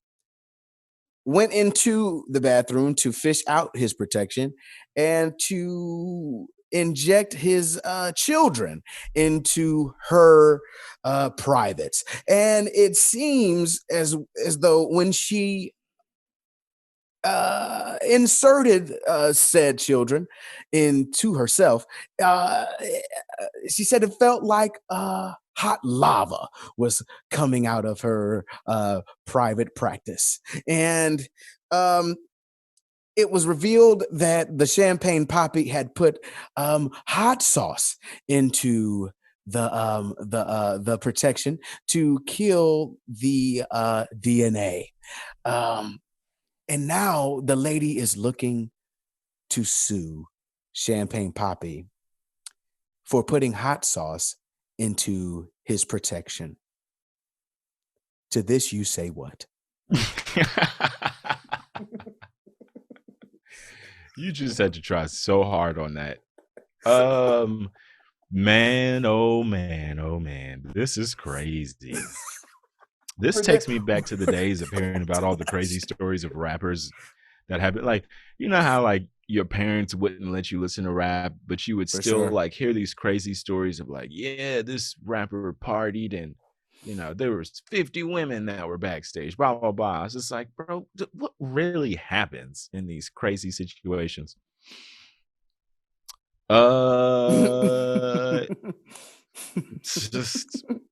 went into the bathroom to fish out his protection and to inject his children into her privates. And it seems as though when she inserted said children into herself, she said it felt like hot lava was coming out of her private practice. And it was revealed that the Champagne Poppy had put hot sauce into the protection to kill the DNA. And now the lady is looking to sue Champagne Poppy for putting hot sauce into his protection. To this, you say what? You just had to try so hard on that. Man, oh man. This is crazy. This takes me back to the days of hearing about all the crazy stories of rappers that happen. Like, you know how like your parents wouldn't let you listen to rap, but you would still like hear these crazy stories of like, yeah, this rapper partied and, you know, there was 50 women that were backstage, blah, blah, blah. It's just like, bro, what really happens in these crazy situations?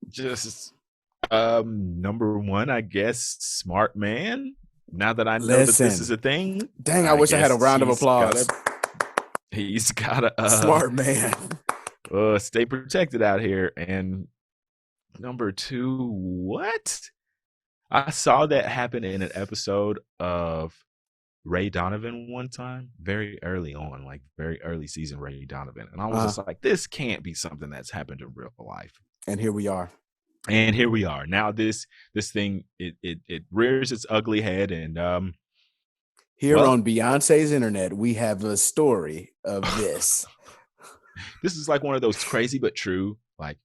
Just number one, I guess, smart man. Now that I know that this is a thing. Dang, I wish I had a round of applause. He's got a smart man. Stay protected out here. And number two, what? I saw that happen in an episode of Ray Donovan one time, very early on, like very early season Ray Donovan. And I was just like, this can't be something that's happened in real life. And here we are. Now this thing, it rears its ugly head. And here on Beyonce's internet, we have a story of this. This is like one of those crazy but true, like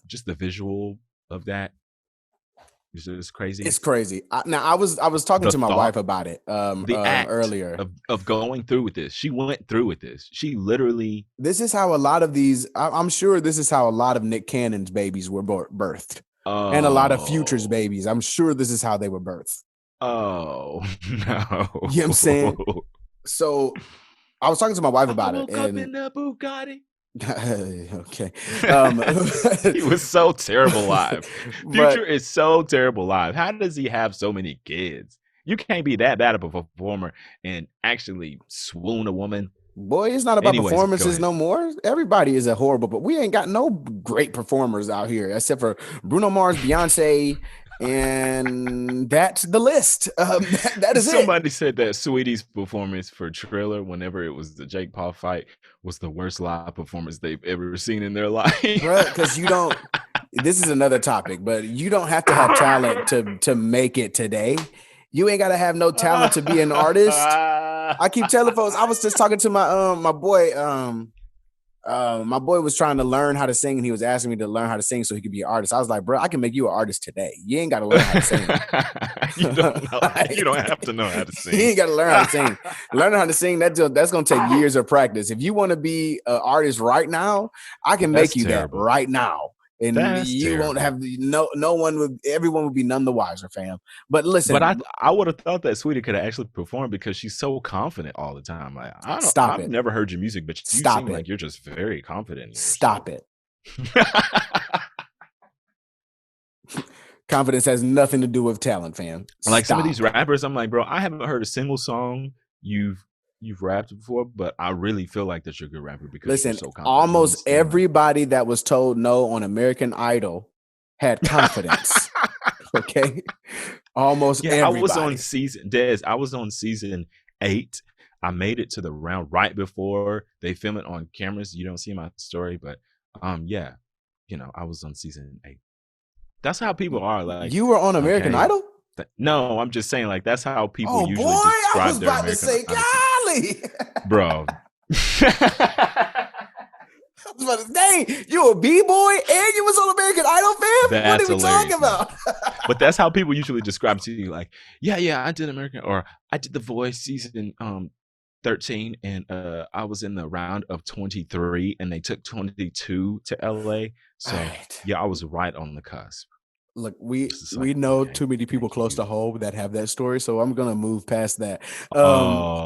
just the visual of that. It's crazy. It's crazy. Now I was talking to my wife about it the act earlier of going through with this. She went through with this. She literally. This is how a lot of these. I'm sure this is how a lot of Nick Cannon's babies were birthed, and a lot of Future's babies. I'm sure this is how they were birthed. Oh no! You know what I'm saying? So I was talking to my wife about it. Up in the Bugatti. Okay. He was so terrible live. Future is so terrible live. How does he have so many kids? You can't be that bad of a performer and actually swoon a woman. Boy, it's not about performances no more. Everybody is a horrible, but we ain't got no great performers out here except for Bruno Mars, Beyonce, and that's the list. That is Somebody said that Sweetie's performance for Triller, whenever it was the Jake Paul fight, was the worst live performance they've ever seen in their life. Because you don't. This is another topic, but you don't have to have talent to make it today. You ain't gotta have no talent to be an artist. I keep telling folks. I was just talking to my boy. My boy was trying to learn how to sing, and he was asking me to learn how to sing so he could be an artist. I was like, bro, I can make you an artist today. You ain't got to learn how to sing. You don't know. You don't have to know how to sing. You ain't got to learn how to sing. Learning how to sing, that's going to take years of practice. If you want to be an artist right now, I can make you that right now. And you won't have everyone would be none the wiser, fam. But listen, but I would have thought that Sweetie could have actually performed because she's so confident all the time. Like I've never heard your music, but you seem like you're just very confident. Stop it. Confidence has nothing to do with talent, fam. Like some of these rappers, I'm like, bro, I haven't heard a single song you've rapped before, but I really feel like that you're a good rapper because you're so confident. Almost everybody that was told no on American Idol had confidence. Okay, almost everybody. I was on season 8. I made it to the round right before they film it on cameras. You don't see my story, but I was on season 8. That's how people are. Like, you were on American Idol. No, I'm just saying, like, that's how people usually describe their American Idol. Golly, bro. I was about to say, dang, you a b-boy and you was on American Idol, fam? What are we talking about? But that's how people usually describe to you, like, yeah, I did American, or I did The Voice season 13, and I was in the round of 23, and they took 22 to LA. So yeah, I was right on the cusp. Look, we know too many people close to home that have that story, so I'm gonna move past that. No.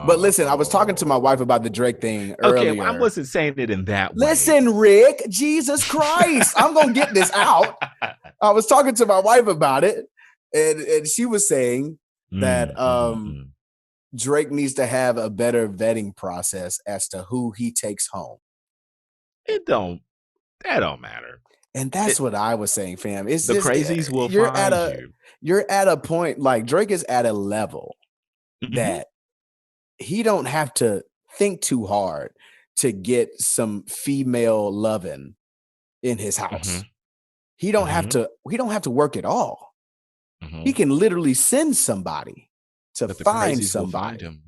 But listen, I was talking to my wife about the Drake thing earlier. Okay, I wasn't saying it in that way. Listen, Rick, Jesus Christ, I'm gonna get this out. I was talking to my wife about it, and she was saying that Drake needs to have a better vetting process as to who he takes home. That don't matter. And that's what I was saying, fam. It's the just, crazies will find you. You're at a point, like Drake is at a level that he don't have to think too hard to get some female loving in his house. He don't have to. He don't have to work at all. He can literally send somebody to find somebody, and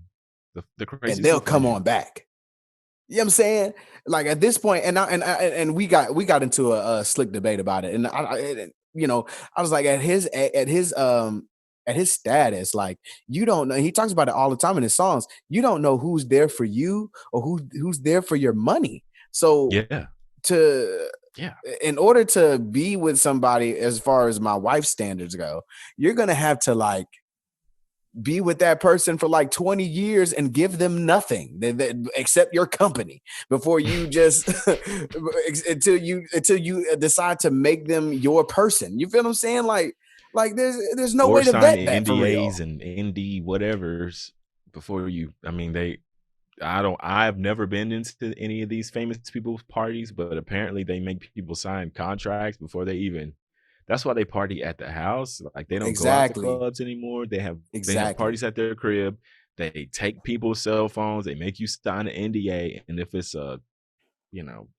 they'll come on back. You know what I'm saying? Like at this point, and we got into a slick debate about it, and I was like, at his status, like, you don't know. He talks about it all the time in his songs. You don't know who's there for you or who's there for your money. So in order to be with somebody, as far as my wife's standards go, you're gonna have to like be with that person for like 20 years and give them nothing except your company before you just until you decide to make them your person. You feel what I'm saying? Like there's no way to vet that for real. NDAs and indie whatevers before you. I mean, I've never been into any of these famous people's parties, but apparently they make people sign contracts before they even. That's why they party at the house. Like, they don't go out to clubs anymore. They have parties at their crib. They take people's cell phones. They make you sign an NDA. And if it's a,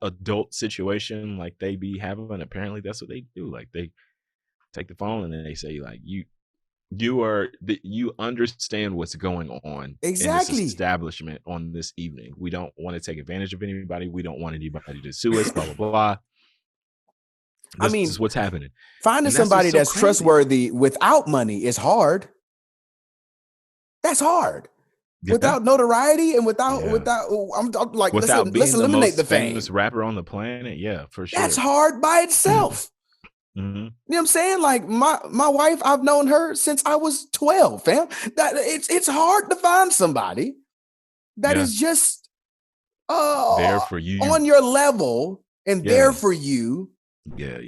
adult situation like they be having, apparently that's what they do. Like, they take the phone and then they say, like, you understand what's going on in this establishment on this evening. We don't want to take advantage of anybody. We don't want anybody to sue us, blah, blah, blah. This is what's happening. Finding somebody that's trustworthy without money is hard. That's hard. Yeah. Without notoriety and without I'm like, let's eliminate the famous rapper on the planet. Yeah, for sure. That's hard by itself. You know what I'm saying? Like my wife, I've known her since I was 12, fam. That it's hard to find somebody that is just there for you on your level and there for you. Yeah.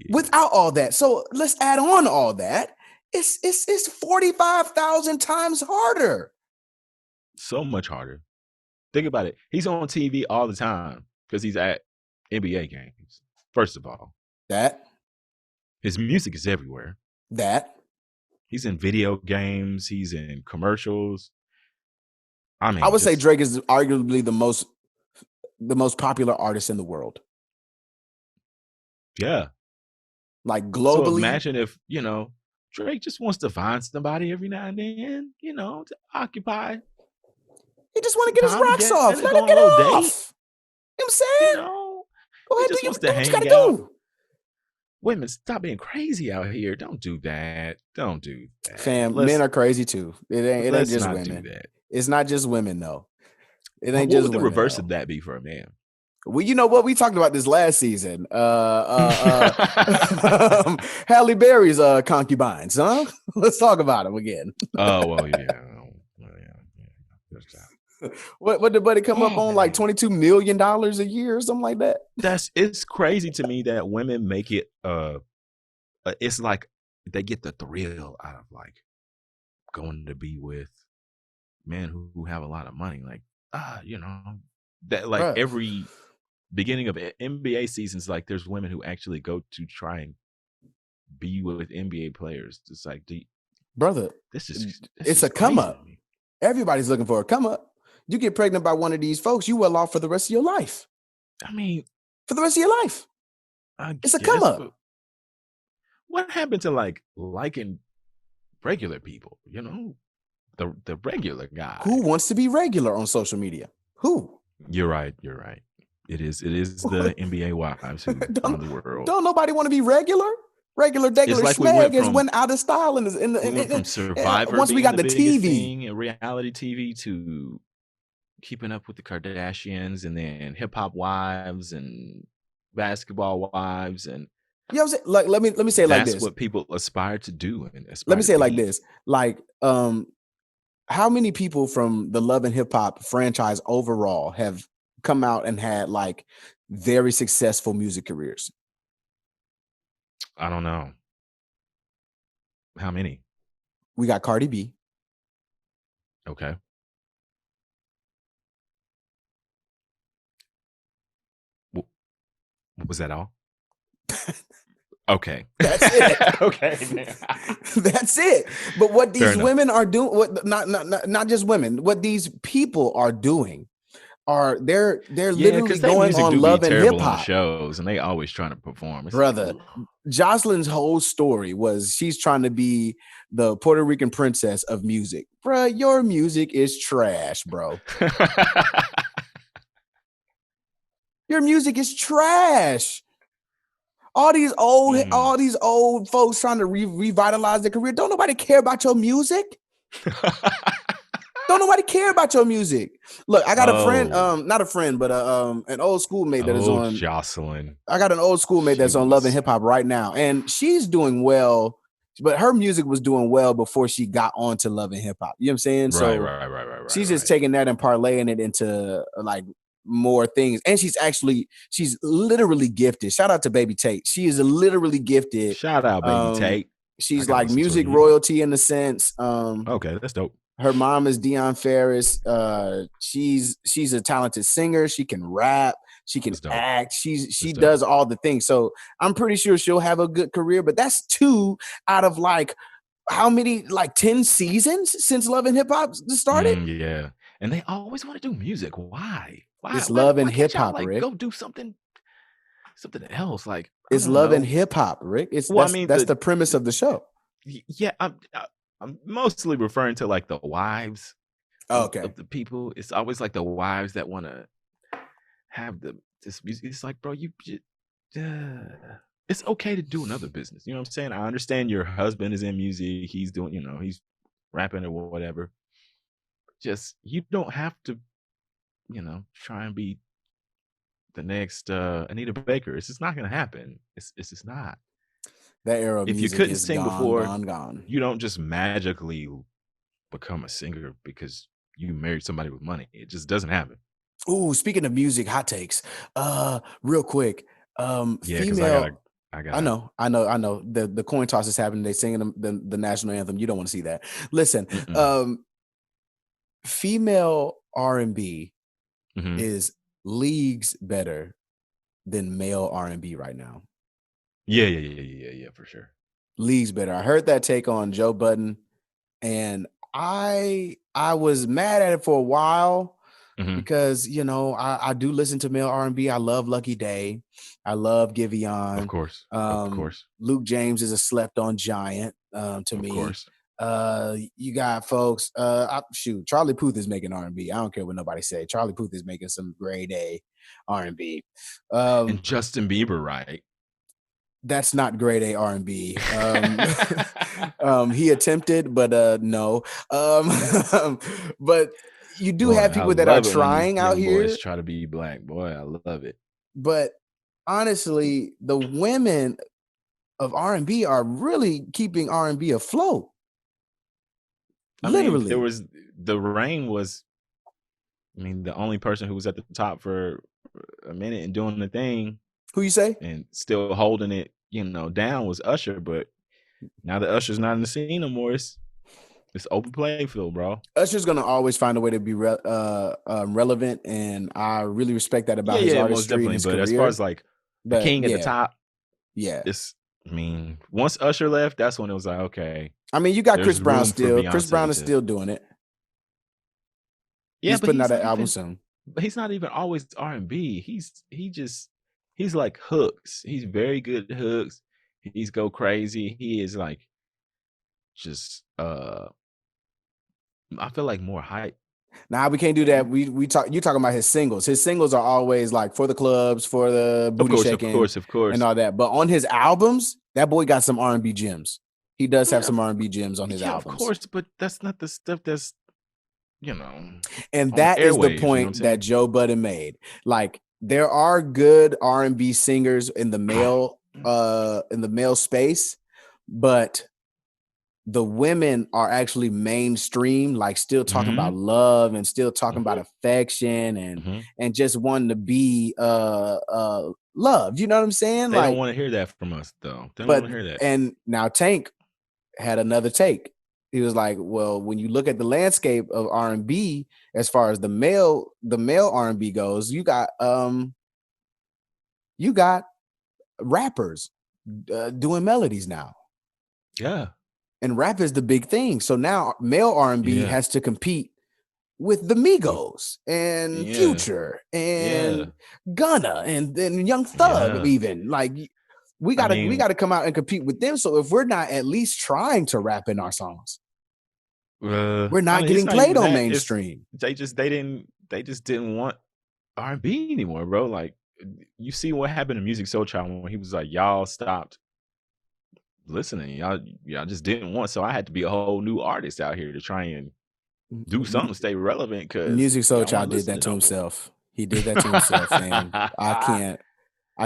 Without all that. So let's add on all that. It's 45,000 times harder. So much harder. Think about it. He's on TV all the time because he's at NBA games. First of all. That. His music is everywhere. That. He's in video games. He's in commercials. I would say Drake is arguably the most popular artist in the world. Yeah. Like globally. So imagine if, Drake just wants to find somebody every now and then, to occupy He just want to get his time rocks together, off. Let go him on a get little it date. off. You know what I'm saying? Go He ahead, just do wants to what you hang gotta out. do. Women, stop being crazy out here. Don't do that. Don't do that. Fam, men are crazy too. It ain't let's just not women. do that. It's not just women though. It What ain't just would the women. reverse though. of that be for a man? Well, you know what? We talked about this last season. Halle Berry's concubines, huh? Let's talk about them again. Oh, well, yeah. What did Buddy come up Oh, on? Like man. $22 million a year or something like that? It's crazy to me that women make it it's like they get the thrill out of like going to be with men who have a lot of money. Like, that like Bruh. every beginning of NBA seasons, like there's women who actually go to try and be with NBA players. It's like, Brother, it's a come up. Everybody's looking for a come up. You get pregnant by one of these folks, you well off for the rest of your life. I mean, for the rest of your life. It's a come up. What happened to like liking regular people? The regular guy. Who wants to be regular on social media? Who? You're right. It is the NBA wives who run the world. Don't nobody want to be regular? Regular like schmeg is went out of style in from Survivor. Once we got the TV and reality TV to Keeping Up with the Kardashians, and then hip hop wives and basketball wives, and like let me say it like this. That's what people aspire to do. Let me say it like this. Like, how many people from the Love and Hip Hop franchise overall have come out and had like very successful music careers? I don't know. How many? We got Cardi B. Okay. Was that all? Okay. That's it. Okay. That's it. But what these women are doing, what not just women, what these people are doing are they're literally going on Love and Hip Hop shows, and they always trying to perform. Brother, Jocelyn's whole story was she's trying to be the Puerto Rican princess of music. Bruh, your music is trash, bro. Your music is trash. All these old folks trying to revitalize their career. Don't nobody care about your music. Don't nobody care about your music. Look, I got a friend, not a friend, but an old schoolmate that is on Jocelyn. I got an old schoolmate that's on Love and Hip Hop right now, and she's doing well. But her music was doing well before she got onto Love and Hip Hop. You know what I'm saying? Right. She's just taking that and parlaying it into like more things. And she's literally gifted. Shout out to Baby Tate. She is literally gifted. Shout out Baby Tate. She's like music royalty in a sense. Okay, that's dope. Her mom is Deion Ferris. She's a talented singer. She can rap. She can act. She does all the things. So I'm pretty sure she'll have a good career. But that's 2 out of like how many? Like 10 seasons since Love and Hip Hop started. Yeah, and they always want to do music. Why? It's Love and Hip Hop, Rick. Go do something else. Like it's Love and Hip Hop, Rick. That's the premise of the show. Yeah, I'm mostly referring to like the wives of the people. It's always like the wives that want to have this music. It's like, bro, it's okay to do another business. You know what I'm saying? I understand your husband is in music. He's doing, he's rapping or whatever. Just, you don't have to, try and be the next Anita Baker. It's just not going to happen. It's just not. That era of if music you couldn't is sing gone, before, gone. You don't just magically become a singer because you married somebody with money. It just doesn't happen. Ooh, speaking of music, hot takes. Real quick. Female. I know. The coin toss is happening. They singing the national anthem. You don't want to see that. Listen, female R&B is leagues better than male R&B right now. Yeah, for sure. Leagues better. I heard that take on Joe Budden, and I was mad at it for a while, Mhm. because I do listen to male R&B. I love Lucky Day. I love Of Giveon. course. Of course. Luke James is a slept on giant to Of me. course. You got folks. Charlie Puth is making R&B. I don't care what nobody say. Charlie Puth is making some grade A R&B. And Justin Bieber, right? That's not grade A R&B. He attempted, but no. But you do have people that are trying out here. Boys try to be black. Boy, I love it. But honestly, the women of R&B are really keeping R&B afloat. Literally, there was the Rain was. The only person who was at the top for a minute and doing the thing. Who you say? And still holding it, down was Usher. But now that Usher's not in the scene no more, it's open playing field, bro. Usher's gonna always find a way to be relevant, and I really respect that about his artistry and his career. But as far as like the king at the top, once Usher left, that's when it was like, okay. You got Chris Brown still. Chris Brown is still doing it. Yeah, he's putting out an album soon. But he's not even always R&B. He's like hooks. He's very good at hooks. He's go crazy. He is like just I feel like more hype. Nah, we can't do that. You talking about his singles. His singles are always like for the clubs, for the booty shaking, of course, and all that. But on his albums, that boy got some R&B gems. He does have some R&B gems on his albums. Of course, but that's not the stuff that's and that is the point that Joe Budden made. Like, there are good R&B singers in the male space, but the women are actually mainstream, like still talking about love and still talking about affection and just wanting to be loved. You know what I'm saying? They don't want to hear that from us, though. They don't want to hear that. And now Tank had another take. He was like, well, when you look at the landscape of R&B, as far as the male R&B goes, you got rappers doing melodies now. Yeah. And rap is the big thing. So now male R&B has to compete with the Migos and Future and Gunna and Young Thug even. Like, we gotta come out and compete with them. So if we're not at least trying to rap in our songs, we're not getting played on mainstream. They just didn't want R&B anymore, bro. Like, you see what happened to Music Soul Child when he was like, y'all stopped listening. Y'all just didn't want. So I had to be a whole new artist out here to try and do something to stay relevant. Because Music Soul Child did that to himself. He did that to himself, man. I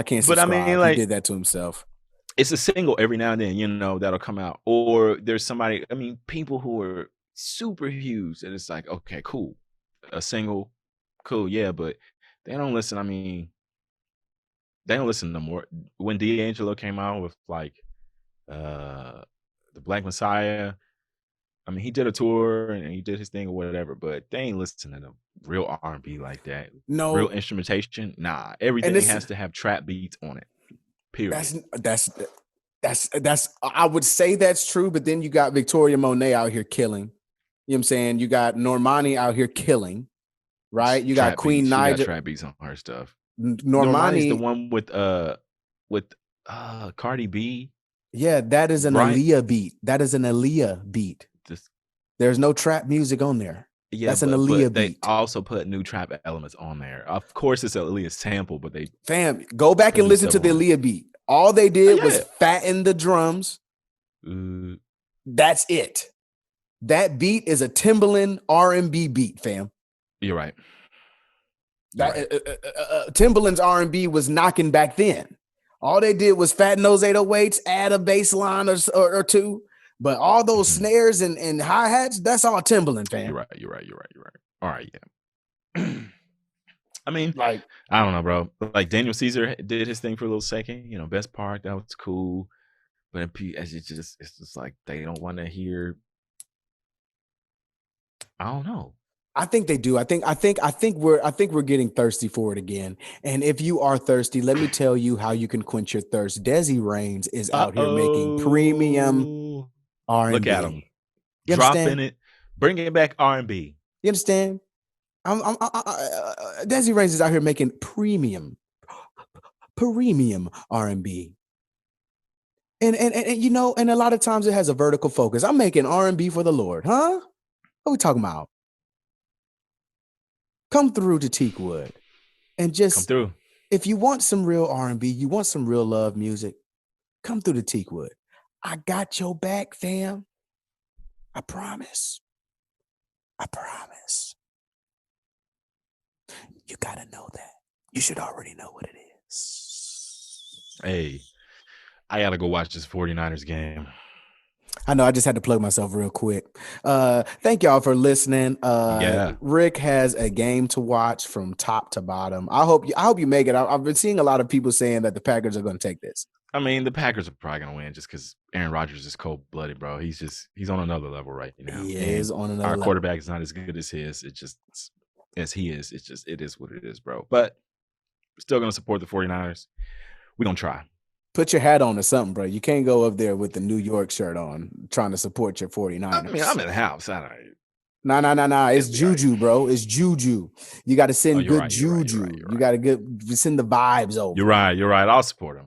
can't subscribe. He did that to himself. It's a single every now and then, that'll come out. Or there's somebody, people who are super huge, and it's like, okay, cool. A single, cool, yeah, but they don't listen. They don't listen no more. When D'Angelo came out with like the Black Messiah, he did a tour and he did his thing or whatever, but they ain't listening to real R&B like that. No. Real instrumentation, nah. Everything has to have trap beats on it. Period. That's I would say that's true, but then you got Victoria Monet out here killing. You know what I'm saying? You got Normani out here killing, right? You got Queen Naija. She got trap beats on her stuff. Normani's the one with Cardi B. Yeah, that is an Aaliyah beat. That is an Aaliyah beat. There's no trap music on there. Yeah, that's an Aaliyah beat. They also put new trap elements on there. Of course, it's an Aaliyah sample, but go back and listen to the Aaliyah beat. All they did was fatten the drums. That's it. That beat is a Timbaland R&B beat, fam. You're right. Timbaland's R&B was knocking back then. All they did was fatten those 808s, add a bass line or two. But all those snares and hi-hats, that's all Timbaland, fam. You're right. All right, yeah. I don't know, bro. Like, Daniel Caesar did his thing for a little second. Best Part, that was cool. But it's just like they don't want to hear. I don't know. I think they do. I think we're getting thirsty for it again. And if you are thirsty, let me tell you how you can quench your thirst. Desi Raines is out here making premium R&B. Look at him. Dropping it, bringing back R&B. You understand? Desi Rick is out here making premium R&B. And you know, and a lot of times it has a vertical focus. I'm making R&B for the Lord, huh? What are we talking about? Come through to Teakwood and just Come through. If you want some real R&B, you want some real love music, come through to Teakwood. I got your back, fam. I promise. You gotta know that. You should already know what it is. Hey, I gotta go watch this 49ers game. I know, I just had to plug myself real quick. Thank y'all for listening. Rick has a game to watch from top to bottom. I hope you make it. I've been seeing a lot of people saying that the Packers are going to take this. I mean, the Packers are probably going to win just because Aaron Rodgers is cold-blooded, bro. He's on another level right now. He is on another level. Our quarterback is not as good as his. It is what it is, bro. But we're still going to support the 49ers. We're going to try. Put your hat on or something, bro. You can't go up there with the New York shirt on trying to support your 49ers. I mean, I'm in the house. Nah. It's juju, bro. It's juju. You got to send good juju. You got to send the vibes over. You're right. I'll support him.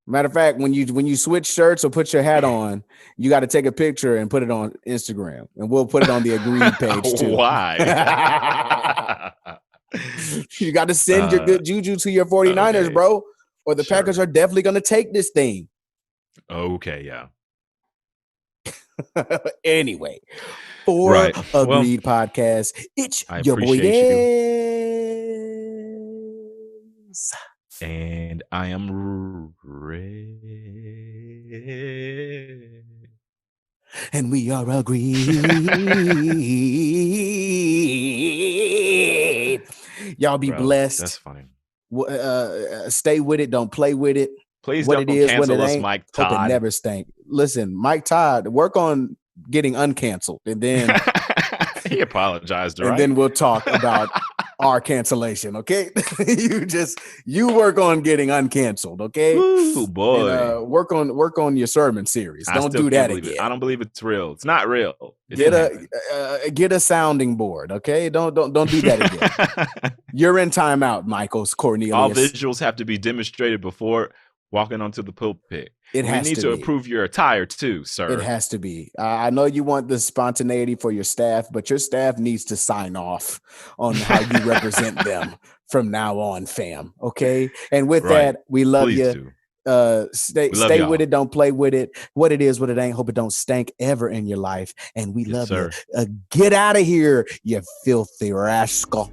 Matter of fact, when you switch shirts or put your hat on, you got to take a picture and put it on Instagram, and we'll put it on the agreed page too. Why? You got to send your good juju to your 49ers, okay, bro, or the Packers are definitely going to take this thing. Okay, yeah. Anyway, for Agreed Podcast, it's your boy Dez. And I am ready. And we are agreed. Y'all be blessed. That's funny. Stay with it. Don't play with it. Please don't cancel us, Mike Todd. Hope it never stank. Listen, Mike Todd, work on getting uncanceled. And then he apologized, right? And then we'll talk about our cancellation, okay? you work on getting uncanceled, okay? Ooh, boy. And, work on your sermon series. Don't do that again. I don't believe it's real. It's not real. Get a sounding board, okay? Don't do that again. You're in timeout, Michaels Cornelius. All visuals have to be demonstrated before walking onto the pulpit. We need to approve your attire too, sir. It has to be. I know you want the spontaneity for your staff, but your staff needs to sign off on how you represent them from now on, fam. Okay. And with that, we love you. Stay with it. Don't play with it. What it is, what it ain't. Hope it don't stank ever in your life. And we love you. Get out of here, you filthy rascal.